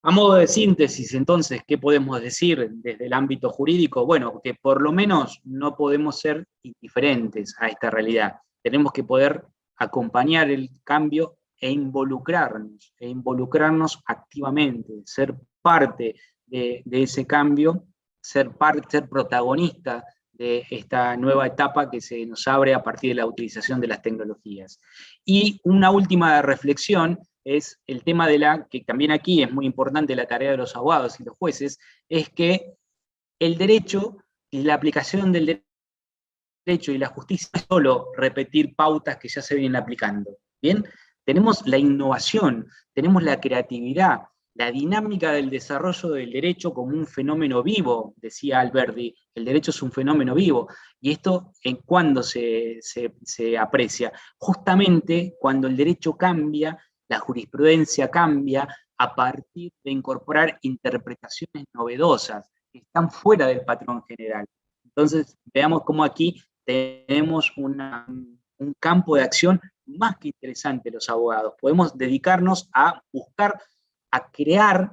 A modo de síntesis, entonces, ¿qué podemos decir desde el ámbito jurídico? Bueno, que por lo menos no podemos ser indiferentes a esta realidad. Tenemos que poder acompañar el cambio e involucrarnos activamente, ser parte de ese cambio, ser protagonista de esta nueva etapa que se nos abre a partir de la utilización de las tecnologías. Y una última reflexión es el tema que también aquí es muy importante la tarea de los abogados y los jueces, es que el derecho y la aplicación del derecho y la justicia no es solo repetir pautas que ya se vienen aplicando, ¿bien? Tenemos la innovación, tenemos la creatividad, la dinámica del desarrollo del derecho como un fenómeno vivo, decía Alberti, el derecho es un fenómeno vivo, y esto ¿en cuándo se aprecia? Justamente cuando el derecho cambia, la jurisprudencia cambia a partir de incorporar interpretaciones novedosas que están fuera del patrón general. Entonces, veamos cómo aquí tenemos un campo de acción más que interesante los abogados. Podemos dedicarnos a buscar, a crear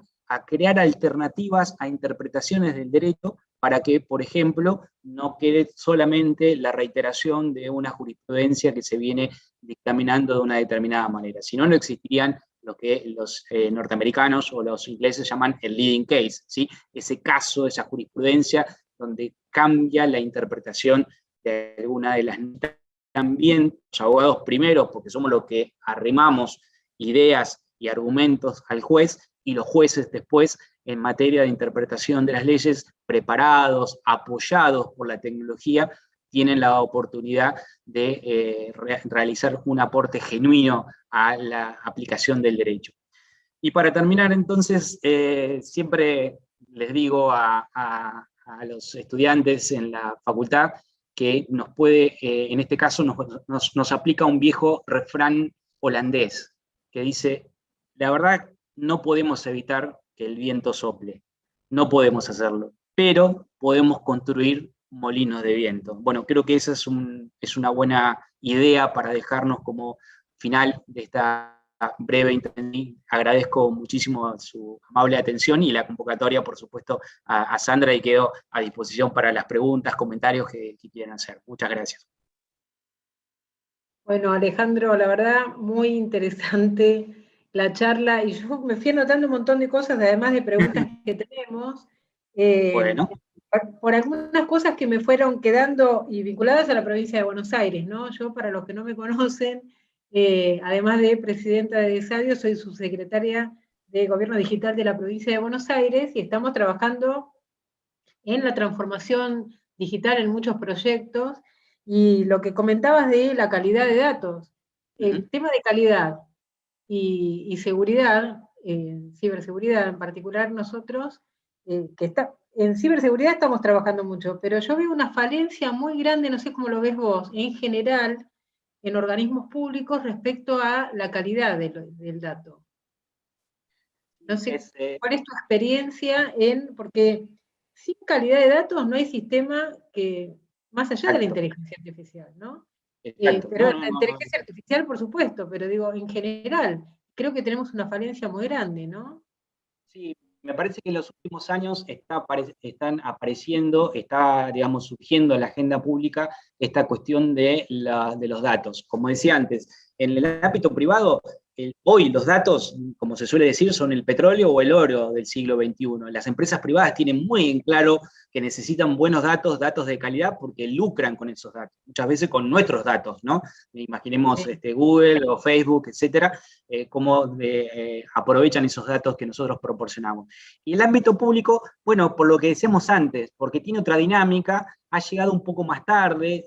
alternativas a interpretaciones del derecho para que, por ejemplo, no quede solamente la reiteración de una jurisprudencia que se viene dictaminando de una determinada manera. Si no, no existirían lo que los norteamericanos o los ingleses llaman el leading case, ¿sí? Ese caso, esa jurisprudencia donde cambia la interpretación de alguna de las... También los abogados primeros, porque somos los que arrimamos ideas y argumentos al juez, y los jueces después, en materia de interpretación de las leyes, preparados, apoyados por la tecnología, tienen la oportunidad de realizar un aporte genuino a la aplicación del derecho. Y para terminar, entonces, siempre les digo a los estudiantes en la facultad que nos puede, en este caso, nos aplica un viejo refrán holandés, que dice, la verdad, no podemos evitar que el viento sople, no podemos hacerlo, pero podemos construir molinos de viento. Bueno, creo que esa es una buena idea para dejarnos como final de esta breve intervención. Agradezco muchísimo su amable atención y la convocatoria, por supuesto, a Sandra, y quedo a disposición para las preguntas, comentarios que quieran hacer. Muchas gracias. Bueno, Alejandro, la verdad, muy interesante la charla, y yo me fui anotando un montón de cosas, además de preguntas que tenemos. Bueno. Por algunas cosas que me fueron quedando y vinculadas a la provincia de Buenos Aires, ¿no? Yo, para los que no me conocen, además de presidenta de DESADIO, soy subsecretaria de Gobierno Digital de la provincia de Buenos Aires, y estamos trabajando en la transformación digital en muchos proyectos, y lo que comentabas de la calidad de datos, el tema de calidad y seguridad, ciberseguridad en particular, nosotros, en ciberseguridad estamos trabajando mucho, pero yo veo una falencia muy grande, no sé cómo lo ves vos, en general, en organismos públicos respecto a la calidad del dato. No sé, ¿cuál es tu experiencia porque sin calidad de datos no hay sistema que, más allá de la inteligencia artificial, ¿no? Pero la inteligencia artificial, por supuesto, pero digo, en general, creo que tenemos una falencia muy grande, ¿no? Sí, me parece que en los últimos años están apareciendo, está, digamos, surgiendo en la agenda pública esta cuestión de los datos. Como decía antes, en el ámbito privado, hoy los datos, como se suele decir, son el petróleo o el oro del siglo XXI. Las empresas privadas tienen muy en claro que necesitan buenos datos, datos de calidad, porque lucran con esos datos, muchas veces con nuestros datos, ¿no? Imaginemos Google o Facebook, etcétera, cómo aprovechan esos datos que nosotros proporcionamos. Y el ámbito público, bueno, por lo que decíamos antes, porque tiene otra dinámica, ha llegado un poco más tarde.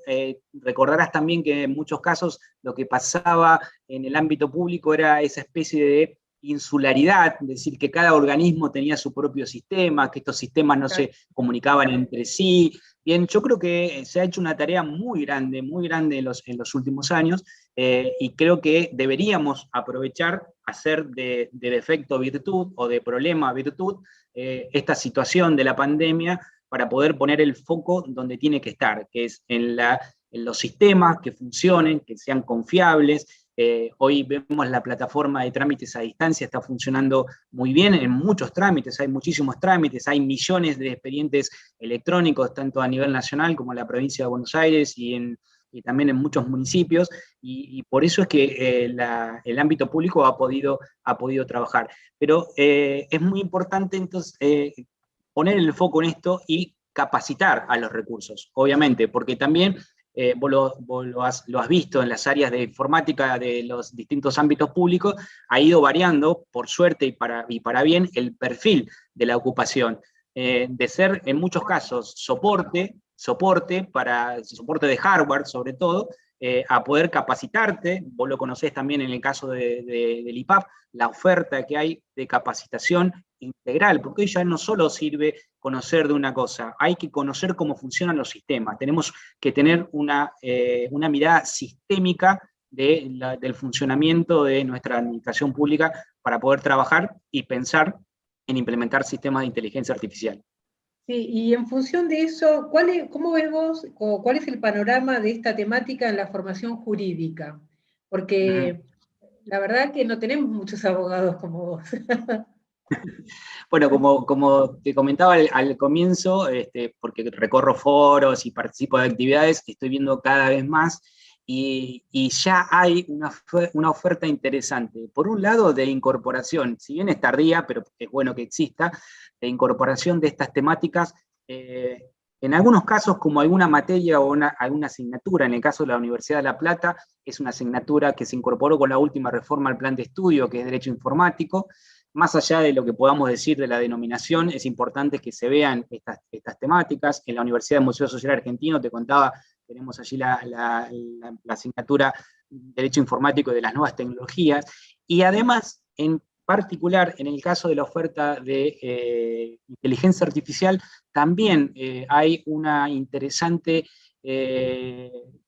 Recordarás también que en muchos casos lo que pasaba en el ámbito público era esa especie de insularidad, es decir, que cada organismo tenía su propio sistema, que estos sistemas no se comunicaban entre sí. Bien, yo creo que se ha hecho una tarea muy grande en los últimos años, y creo que deberíamos aprovechar, hacer de defecto virtud o de problema virtud, esta situación de la pandemia para poder poner el foco donde tiene que estar, que es en los sistemas que funcionen, que sean confiables. Hoy vemos la plataforma de trámites a distancia, está funcionando muy bien en muchos trámites, hay muchísimos trámites, hay millones de expedientes electrónicos, tanto a nivel nacional como en la provincia de Buenos Aires y también en muchos municipios, y por eso es que el ámbito público ha podido trabajar. Pero es muy importante entonces poner el foco en esto y capacitar a los recursos, obviamente, porque también vos lo has visto en las áreas de informática de los distintos ámbitos públicos, ha ido variando, por suerte y para bien, el perfil de la ocupación, de ser en muchos casos soporte de hardware sobre todo, a poder capacitarte. Vos lo conocés también en el caso del IPAP, la oferta que hay de capacitación integral, porque hoy ya no solo sirve conocer de una cosa, hay que conocer cómo funcionan los sistemas, tenemos que tener una mirada sistémica del funcionamiento de nuestra administración pública para poder trabajar y pensar en implementar sistemas de inteligencia artificial. Sí, y en función de eso, ¿cómo ves vos, o cuál es el panorama de esta temática en la formación jurídica? Porque la verdad que no tenemos muchos abogados como vos. Bueno, como te comentaba al comienzo, porque recorro foros y participo de actividades, estoy viendo cada vez más, y ya hay una oferta interesante. Por un lado, de incorporación, si bien es tardía, pero es bueno que exista, de incorporación de estas temáticas, en algunos casos como alguna materia o alguna asignatura. En el caso de la Universidad de La Plata, es una asignatura que se incorporó con la última reforma al plan de estudio, que es Derecho Informático. Más allá de lo que podamos decir de la denominación, es importante que se vean estas temáticas. En la Universidad del Museo Social Argentino, te contaba, tenemos allí la asignatura Derecho Informático de las Nuevas Tecnologías, y además, en particular, en el caso de la oferta de inteligencia artificial, también hay una interesante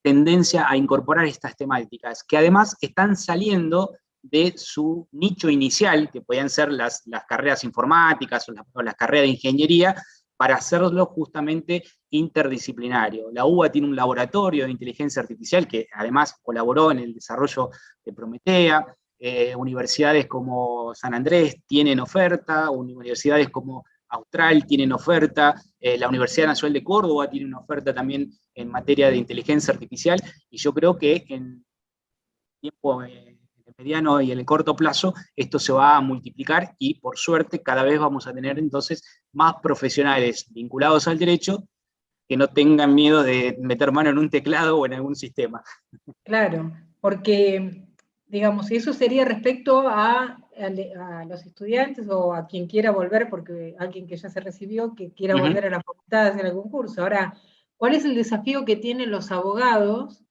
tendencia a incorporar estas temáticas, que además están saliendo de su nicho inicial, que podían ser las carreras informáticas o las carreras de ingeniería, para hacerlo justamente interdisciplinario. La UBA tiene un laboratorio de inteligencia artificial que además colaboró en el desarrollo de Prometea. Universidades como San Andrés tienen oferta, universidades como Austral tienen oferta, la Universidad Nacional de Córdoba tiene una oferta también en materia de inteligencia artificial, y yo creo que en tiempo mediano y en el corto plazo esto se va a multiplicar, y por suerte cada vez vamos a tener entonces más profesionales vinculados al derecho que no tengan miedo de meter mano en un teclado o en algún sistema. Claro, porque, digamos, eso sería respecto a los estudiantes o a quien quiera volver, porque alguien que ya se recibió, que quiera volver a la facultad a hacer algún curso. Ahora, ¿cuál es el desafío que tienen los abogados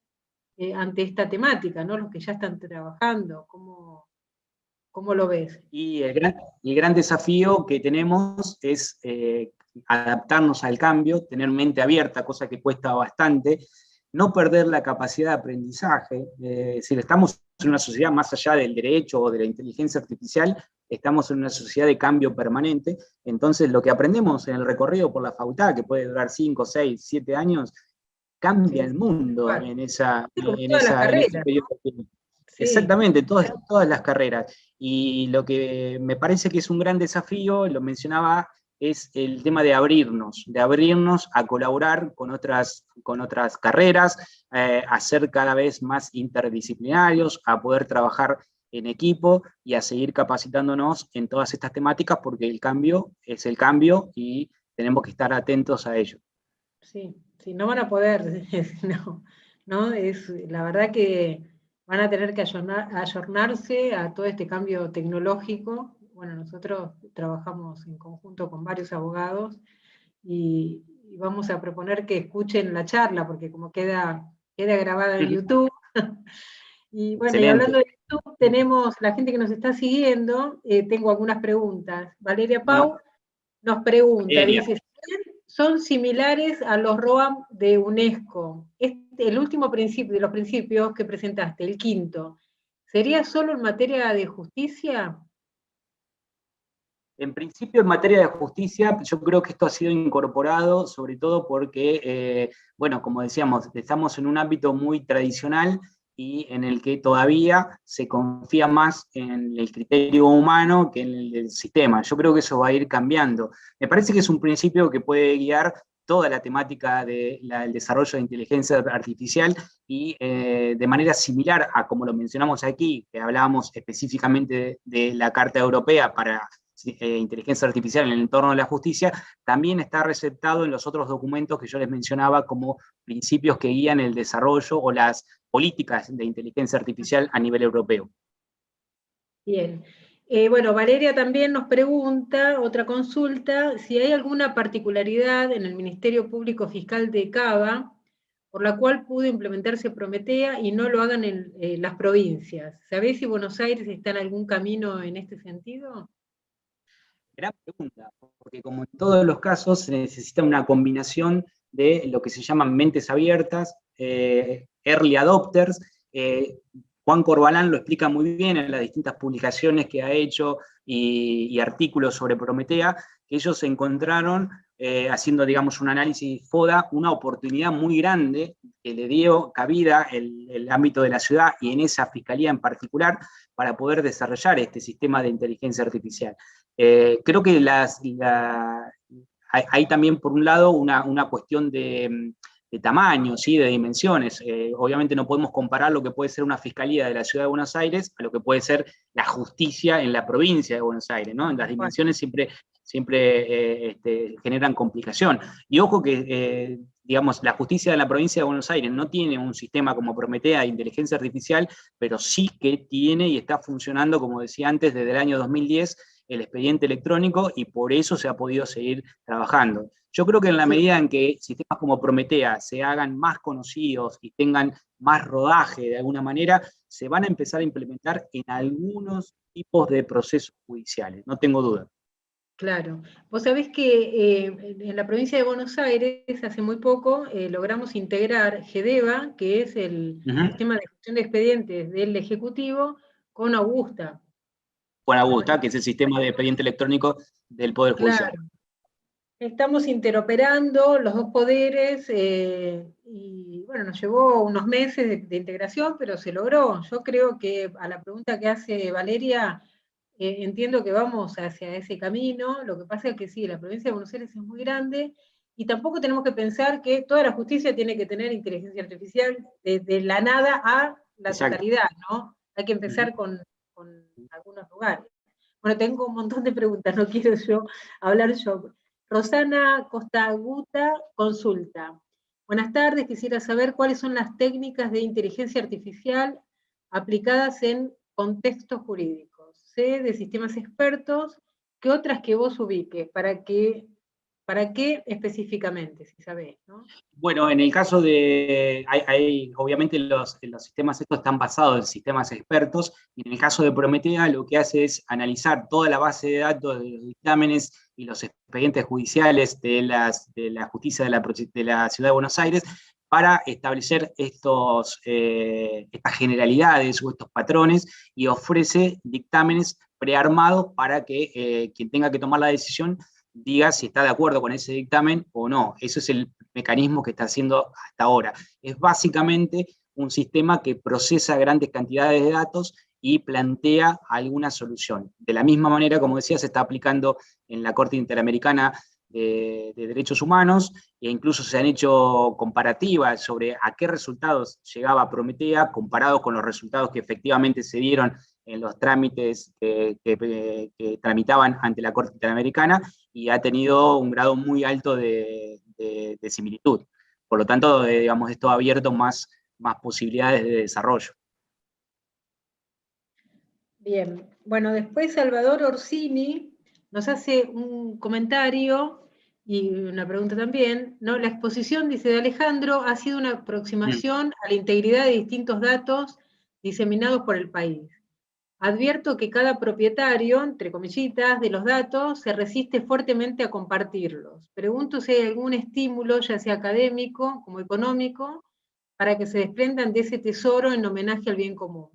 ante esta temática, ¿no? Los que ya están trabajando? ¿Cómo lo ves? Y el gran desafío que tenemos es adaptarnos al cambio, tener mente abierta, cosa que cuesta bastante, no perder la capacidad de aprendizaje. Si estamos en una sociedad más allá del derecho o de la inteligencia artificial, estamos en una sociedad de cambio permanente, entonces lo que aprendemos en el recorrido por la facultad, que puede durar 5, 6, 7 años, cambia el mundo en ese periodo. Sí. Exactamente, todas las carreras. Y lo que me parece que es un gran desafío, lo mencionaba, es el tema de abrirnos a colaborar con otras carreras, a ser cada vez más interdisciplinarios, a poder trabajar en equipo y a seguir capacitándonos en todas estas temáticas, porque el cambio es el cambio y tenemos que estar atentos a ello. Sí, no van a poder, no, es la verdad que van a tener que ayornarse a todo este cambio tecnológico. Bueno, nosotros trabajamos en conjunto con varios abogados y vamos a proponer que escuchen la charla, porque como queda grabada en YouTube. Y bueno, y hablando YouTube tenemos la gente que nos está siguiendo, tengo algunas preguntas. Valeria Pau nos pregunta, Valeria. dice, son similares a los ROAM de UNESCO. El último principio de los principios que presentaste, el quinto, ¿sería solo en materia de justicia? En principio, en materia de justicia, yo creo que esto ha sido incorporado, sobre todo porque, bueno, como decíamos, estamos en un ámbito muy tradicional y en el que todavía se confía más en el criterio humano que en el del sistema. Yo creo que eso va a ir cambiando. Me parece que es un principio que puede guiar toda la temática del desarrollo de inteligencia artificial y de manera similar a como lo mencionamos aquí, que hablábamos específicamente de la Carta Europea para inteligencia artificial en el entorno de la justicia, también está receptado en los otros documentos que yo les mencionaba como principios que guían el desarrollo o las políticas de inteligencia artificial a nivel europeo. Bien. Bueno, Valeria también nos pregunta, otra consulta, si hay alguna particularidad en el Ministerio Público Fiscal de Cava por la cual pudo implementarse Prometea y no lo hagan en las provincias. ¿Sabés si Buenos Aires está en algún camino en este sentido? Gran pregunta, porque como en todos los casos se necesita una combinación de lo que se llaman mentes abiertas, early adopters. Juan Corbalán lo explica muy bien en las distintas publicaciones que ha hecho y artículos sobre Prometea, que ellos encontraron, haciendo, digamos, un análisis FODA, una oportunidad muy grande que le dio cabida el ámbito de la ciudad y en esa fiscalía en particular para poder desarrollar este sistema de inteligencia artificial. Creo que hay también, por un lado, una cuestión de tamaño, ¿sí? De dimensiones. Obviamente no podemos comparar lo que puede ser una fiscalía de la Ciudad de Buenos Aires a lo que puede ser la justicia en la provincia de Buenos Aires, ¿no? Las dimensiones siempre generan complicación. Y ojo que, digamos, la justicia de la provincia de Buenos Aires no tiene un sistema como Prometea de inteligencia artificial, pero sí que tiene y está funcionando, como decía antes, desde el año 2010, el expediente electrónico, y por eso se ha podido seguir trabajando. Yo creo que en la medida en que sistemas como Prometea se hagan más conocidos y tengan más rodaje de alguna manera, se van a empezar a implementar en algunos tipos de procesos judiciales, no tengo duda. Claro. Vos sabés que en la provincia de Buenos Aires, hace muy poco, logramos integrar GEDEVA, que es el sistema de gestión de expedientes del Ejecutivo, con Augusta. Con Augusta, que es el sistema de expediente electrónico del Poder Judicial. Claro. Estamos interoperando los dos poderes y bueno, nos llevó unos meses de integración, pero se logró. Yo creo que a la pregunta que hace Valeria, entiendo que vamos hacia ese camino. Lo que pasa es que sí, la provincia de Buenos Aires es muy grande y tampoco tenemos que pensar que toda la justicia tiene que tener inteligencia artificial de la nada a la totalidad, ¿no? Hay que empezar con algunos lugares. Bueno, tengo un montón de preguntas, no quiero yo hablar yo. Rosana Costaguta consulta. Buenas tardes, quisiera saber cuáles son las técnicas de inteligencia artificial aplicadas en contextos jurídicos. Sé de sistemas expertos, ¿qué otras que vos ubiques? ¿Para qué específicamente, si sabés, ¿no? Bueno, en el caso de, obviamente los sistemas estos están basados en sistemas expertos, y en el caso de Prometea lo que hace es analizar toda la base de datos de los dictámenes y los expedientes judiciales de la justicia de la Ciudad de Buenos Aires para establecer estas generalidades o estos patrones, y ofrece dictámenes prearmados para que quien tenga que tomar la decisión diga si está de acuerdo con ese dictamen o no. Ese es el mecanismo que está haciendo hasta ahora. Es básicamente un sistema que procesa grandes cantidades de datos y plantea alguna solución. De la misma manera, como decía, se está aplicando en la Corte Interamericana de Derechos Humanos, e incluso se han hecho comparativas sobre a qué resultados llegaba Prometea comparados con los resultados que efectivamente se dieron en los trámites que tramitaban ante la Corte Interamericana, y ha tenido un grado muy alto de similitud. Por lo tanto, digamos, esto ha abierto más posibilidades de desarrollo. Bien, bueno, después Salvador Orsini nos hace un comentario y una pregunta también, ¿no? La exposición, dice, de Alejandro ha sido una aproximación a la integridad de distintos datos diseminados por el país. Advierto que cada propietario, entre comillitas, de los datos se resiste fuertemente a compartirlos. Pregunto si hay algún estímulo, ya sea académico como económico, para que se desprendan de ese tesoro en homenaje al bien común.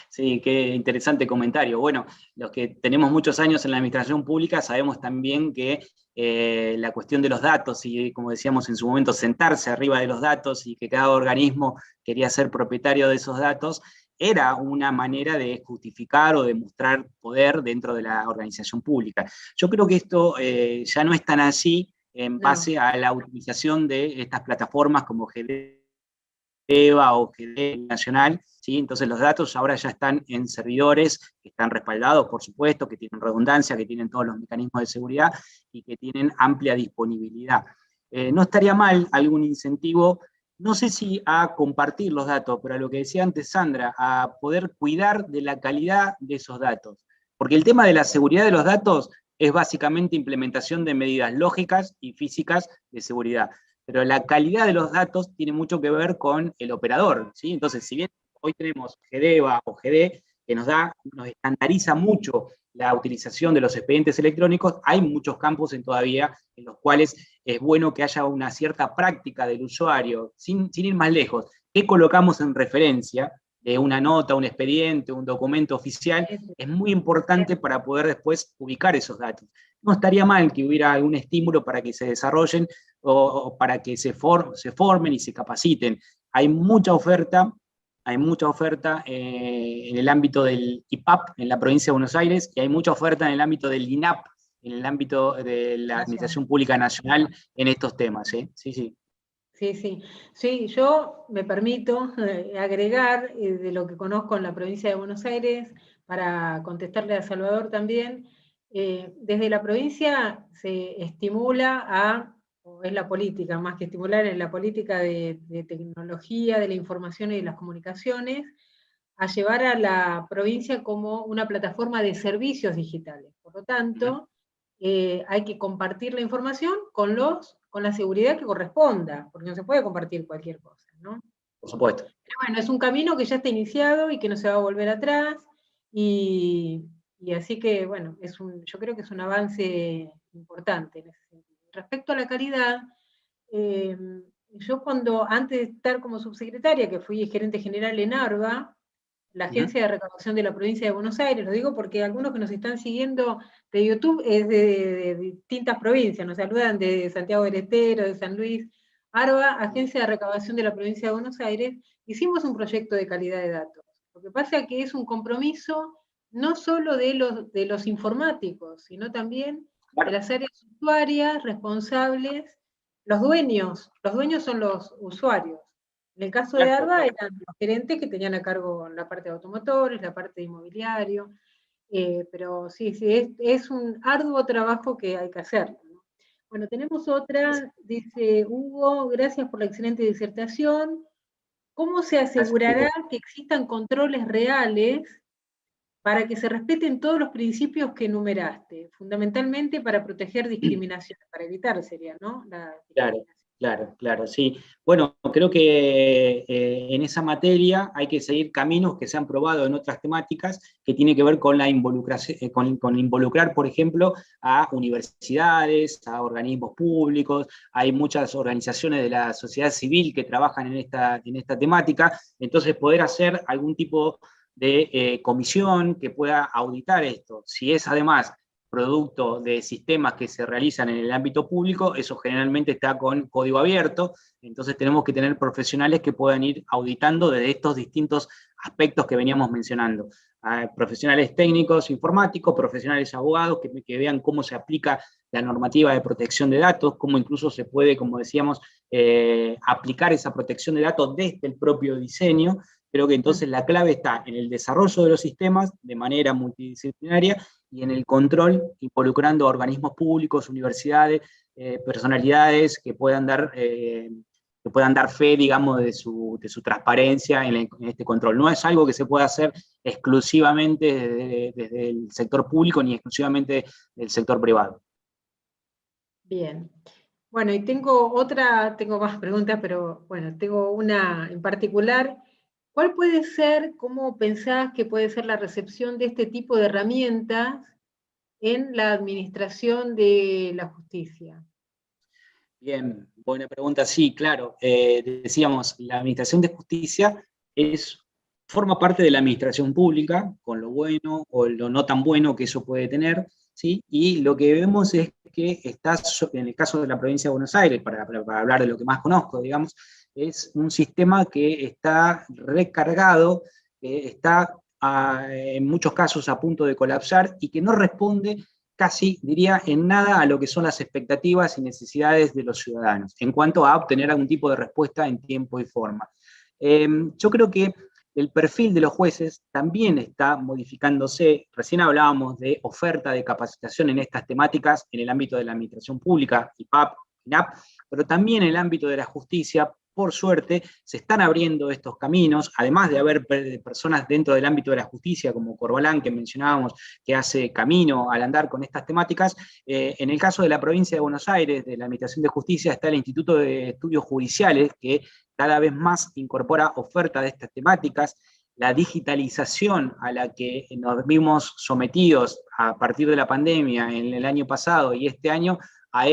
Sí, qué interesante comentario. Bueno, los que tenemos muchos años en la administración pública sabemos también que la cuestión de los datos y, como decíamos en su momento, sentarse arriba de los datos y que cada organismo quería ser propietario de esos datos, era una manera de justificar o de mostrar poder dentro de la organización pública. Yo creo que esto ya no es tan así en base a la utilización de estas plataformas como GDEVA o GD Nacional, ¿sí? Entonces los datos ahora ya están en servidores que están respaldados, por supuesto, que tienen redundancia, que tienen todos los mecanismos de seguridad y que tienen amplia disponibilidad. No estaría mal algún incentivo, no sé si a compartir los datos, pero a lo que decía antes Sandra, a poder cuidar de la calidad de esos datos. Porque el tema de la seguridad de los datos es básicamente implementación de medidas lógicas y físicas de seguridad. Pero la calidad de los datos tiene mucho que ver con el operador, ¿sí? Entonces, si bien hoy tenemos GDEVA o GD, que nos estandariza mucho la utilización de los expedientes electrónicos, hay muchos campos todavía en los cuales es bueno que haya una cierta práctica del usuario, sin ir más lejos. ¿Qué colocamos en referencia de una nota, un expediente, un documento oficial? Es muy importante para poder después ubicar esos datos. No estaría mal que hubiera algún estímulo para que se desarrollen o para que se formen y se capaciten. Hay mucha oferta en el ámbito del IPAP, en la provincia de Buenos Aires, y hay mucha oferta en el ámbito del INAP, en el ámbito de la Administración Pública Nacional, en estos temas. Sí, sí. Sí, yo me permito agregar de lo que conozco en la provincia de Buenos Aires, para contestarle a Salvador también. Desde la provincia se estimula o es la política, más que estimular, es la política de tecnología, de la información y de las comunicaciones, a llevar a la provincia como una plataforma de servicios digitales. Por lo tanto, hay que compartir la información con la seguridad que corresponda, porque no se puede compartir cualquier cosa, ¿no? Por supuesto. Pero bueno, es un camino que ya está iniciado y que no se va a volver atrás, y así que, bueno, yo creo que es un avance importante en ese sentido. Respecto a la calidad, yo antes de estar como subsecretaria, que fui gerente general en ARBA, la Agencia de Recaudación de la Provincia de Buenos Aires, lo digo porque algunos que nos están siguiendo de YouTube es de distintas provincias, nos saludan de Santiago del Estero, de San Luis. ARBA, Agencia de Recaudación de la Provincia de Buenos Aires, hicimos un proyecto de calidad de datos. Lo que pasa es que es un compromiso no solo de los informáticos, sino también de las áreas usuarias, responsables, los dueños son los usuarios. En el caso de ARBA eran los gerentes que tenían a cargo la parte de automotores, la parte de inmobiliario, pero sí, es un arduo trabajo que hay que hacer, ¿no? Bueno, tenemos otra, dice Hugo, gracias por la excelente disertación. ¿Cómo se asegurará que existan controles reales para que se respeten todos los principios que enumeraste? Fundamentalmente para proteger discriminaciones, para evitar sería, ¿no? Claro, sí. Bueno, creo que en esa materia hay que seguir caminos que se han probado en otras temáticas, que tiene que ver con la involucración, con involucrar, por ejemplo, a universidades, a organismos públicos. Hay muchas organizaciones de la sociedad civil que trabajan en esta temática, entonces poder hacer algún tipo de comisión que pueda auditar esto. Si es además producto de sistemas que se realizan en el ámbito público, eso generalmente está con código abierto, entonces tenemos que tener profesionales que puedan ir auditando desde estos distintos aspectos que veníamos mencionando. Profesionales técnicos, informáticos, profesionales abogados, que vean cómo se aplica la normativa de protección de datos, cómo incluso se puede, como decíamos, aplicar esa protección de datos desde el propio diseño. Creo que entonces la clave está en el desarrollo de los sistemas de manera multidisciplinaria y en el control, involucrando a organismos públicos, universidades, personalidades que puedan dar fe, digamos, de su transparencia en este control. No es algo que se pueda hacer exclusivamente desde el sector público ni exclusivamente del sector privado. Bien. Bueno, y tengo más preguntas, pero bueno, tengo una en particular ¿Cuál puede ser, cómo pensás que puede ser la recepción de este tipo de herramientas en la administración de la justicia? Bien, buena pregunta. Sí, claro. Decíamos, la administración de justicia forma parte de la administración pública, con lo bueno o lo no tan bueno que eso puede tener, ¿sí? Y lo que vemos es que en el caso de la provincia de Buenos Aires, para hablar de lo que más conozco, digamos, es un sistema que está recargado, está en muchos casos a punto de colapsar y que no responde casi, diría, en nada a lo que son las expectativas y necesidades de los ciudadanos, en cuanto a obtener algún tipo de respuesta en tiempo y forma. Yo creo que el perfil de los jueces también está modificándose. Recién hablábamos de oferta de capacitación en estas temáticas en el ámbito de la administración pública, IPAP, INAP, pero también en el ámbito de la justicia. Por suerte, se están abriendo estos caminos, además de haber personas dentro del ámbito de la justicia, como Corbalán, que mencionábamos, que hace camino al andar con estas temáticas. En el caso de la provincia de Buenos Aires, de la Administración de Justicia, está el Instituto de Estudios Judiciales, que cada vez más incorpora oferta de estas temáticas. La digitalización a la que nos vimos sometidos a partir de la pandemia en el año pasado y este año ha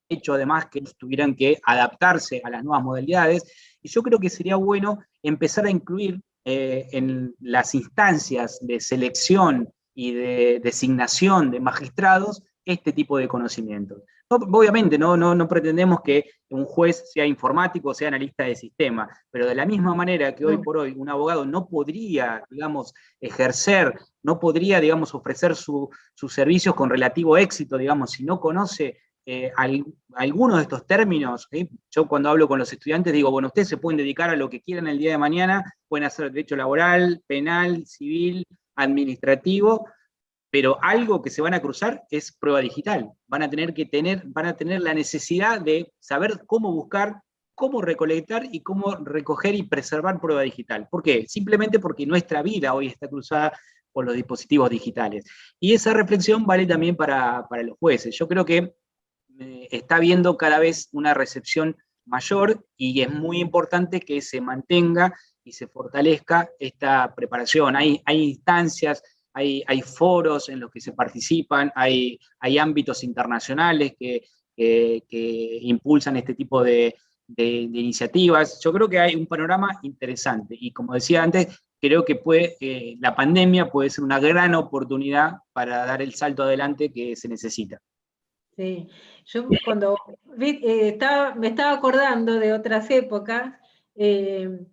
hecho además que tuvieran que adaptarse a las nuevas modalidades, y yo creo que sería bueno empezar a incluir en las instancias de selección y de designación de magistrados este tipo de conocimientos. No, obviamente no pretendemos que un juez sea informático o sea analista de sistema, pero de la misma manera que hoy por hoy un abogado no podría, digamos, ejercer, no podría, digamos, ofrecer sus servicios con relativo éxito, digamos, si no conoce algunos de estos términos. Yo cuando hablo con los estudiantes digo, bueno, ustedes se pueden dedicar a lo que quieran el día de mañana, pueden hacer derecho laboral, penal, civil, administrativo, pero algo que se van a cruzar es prueba digital. Van a tener la necesidad de saber cómo buscar, cómo recolectar y cómo recoger y preservar prueba digital. ¿Por qué? Simplemente porque nuestra vida hoy está cruzada por los dispositivos digitales. Y esa reflexión vale también para los jueces. Yo creo que está habiendo cada vez una recepción mayor y es muy importante que se mantenga y se fortalezca esta preparación. Hay instancias, hay foros en los que se participan, hay ámbitos internacionales que impulsan este tipo de iniciativas. Yo creo que hay un panorama interesante y, como decía antes, creo que la pandemia puede ser una gran oportunidad para dar el salto adelante que se necesita. Sí, yo cuando me estaba acordando de otras épocas,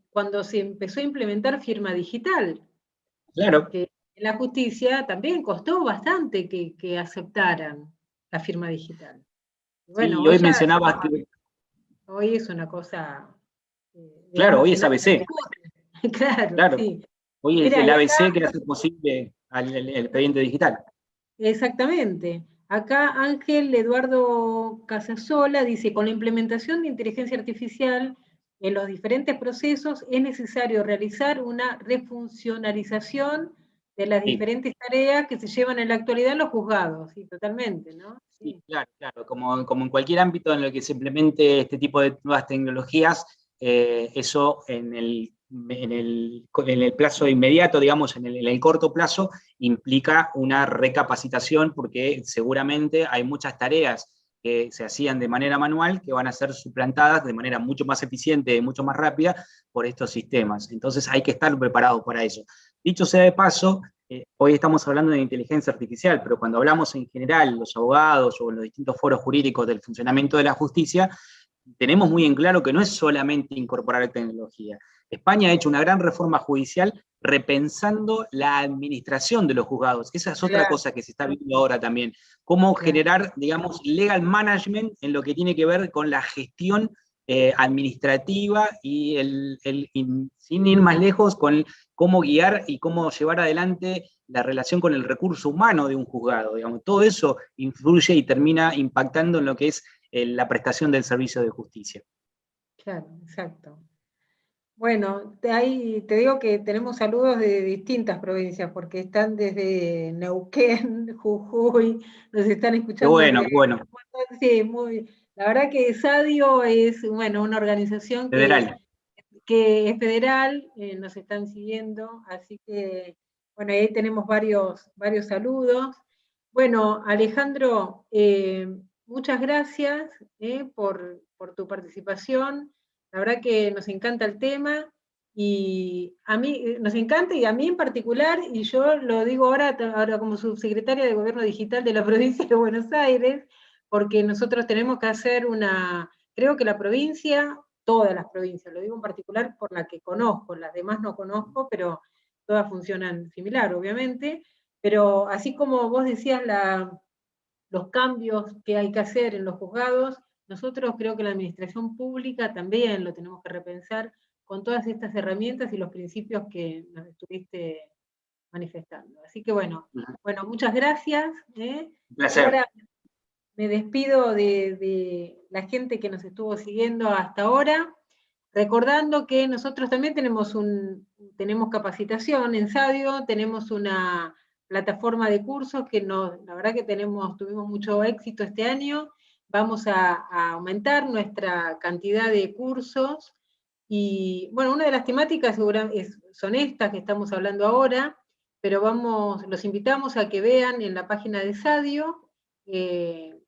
cuando se empezó a implementar firma digital. Claro. Que en la justicia también costó bastante que aceptaran la firma digital. Bueno, sí, hoy mencionabas que... Hoy es una cosa... claro, hoy es ABC. Claro, sí. Hoy es el ABC que hace posible el expediente digital. Exactamente. Acá Ángel Eduardo Casasola dice, con la implementación de inteligencia artificial en los diferentes procesos es necesario realizar una refuncionalización de las diferentes tareas que se llevan en la actualidad en los juzgados. Sí, totalmente, ¿no? Sí, claro. Como en cualquier ámbito en el que se implemente este tipo de nuevas tecnologías, eso en el plazo inmediato, digamos, en el corto plazo, implica una recapacitación porque seguramente hay muchas tareas que se hacían de manera manual que van a ser suplantadas de manera mucho más eficiente y mucho más rápida por estos sistemas. Entonces hay que estar preparados para eso. Dicho sea de paso, hoy estamos hablando de inteligencia artificial, pero cuando hablamos en general, los abogados o en los distintos foros jurídicos del funcionamiento de la justicia, tenemos muy en claro que no es solamente incorporar tecnología. España ha hecho una gran reforma judicial repensando la administración de los juzgados. Esa es otra cosa que se está viendo ahora también. Cómo generar, digamos, legal management en lo que tiene que ver con la gestión administrativa y sin ir más lejos, con cómo guiar y cómo llevar adelante la relación con el recurso humano de un juzgado. Digamos. Todo eso influye y termina impactando en lo que es la prestación del servicio de justicia. Claro, exacto. Bueno, ahí te digo que tenemos saludos de distintas provincias, porque están desde Neuquén, Jujuy, nos están escuchando. Bueno, bueno. Sí, la verdad que Sadio es, bueno, una organización federal. que es federal, nos están siguiendo, así que, bueno, ahí tenemos varios saludos. Bueno, Alejandro, muchas gracias por tu participación. La verdad que nos encanta el tema y a mí nos encanta y a mí en particular, y yo lo digo ahora como subsecretaria de Gobierno Digital de la provincia de Buenos Aires, porque nosotros tenemos que hacer creo que la provincia, todas las provincias, lo digo en particular por la que conozco, las demás no conozco, pero todas funcionan similar, obviamente, pero así como vos decías los cambios que hay que hacer en los juzgados, nosotros creo que la administración pública también lo tenemos que repensar con todas estas herramientas y los principios que nos estuviste manifestando. Así que bueno, muchas gracias. Un placer. Ahora me despido de la gente que nos estuvo siguiendo hasta ahora, recordando que nosotros también tenemos capacitación en Sadio, tenemos una plataforma de cursos que la verdad que tuvimos mucho éxito este año, vamos a aumentar nuestra cantidad de cursos, y bueno, una de las temáticas son estas que estamos hablando ahora, pero los invitamos a que vean en la página de Sadio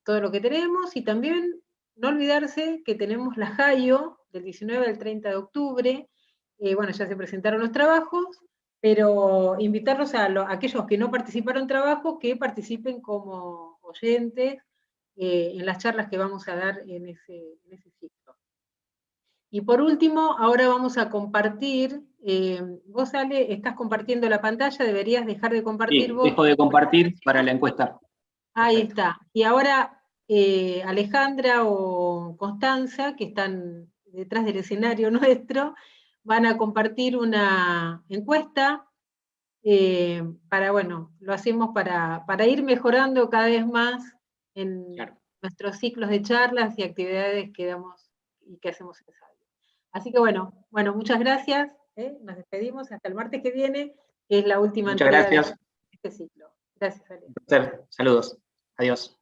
todo lo que tenemos, y también no olvidarse que tenemos la JAIO del 19 al 30 de octubre, bueno, ya se presentaron los trabajos, pero invitarlos a aquellos que no participaron en trabajo, que participen como oyentes en las charlas que vamos a dar en ese ciclo. Y por último, ahora vamos a compartir, vos Ale, estás compartiendo la pantalla, deberías dejar de compartir vos. Dejo de compartir para la encuesta. Ahí está. Y ahora Alejandra o Constanza, que están detrás del escenario nuestro, van a compartir una encuesta lo hacemos para ir mejorando cada vez más en nuestros ciclos de charlas y actividades que damos y que hacemos en Sadio. Así que bueno, muchas gracias, nos despedimos hasta el martes que viene, que es la última entrega de este ciclo. Gracias, Ale. Saludos. Adiós.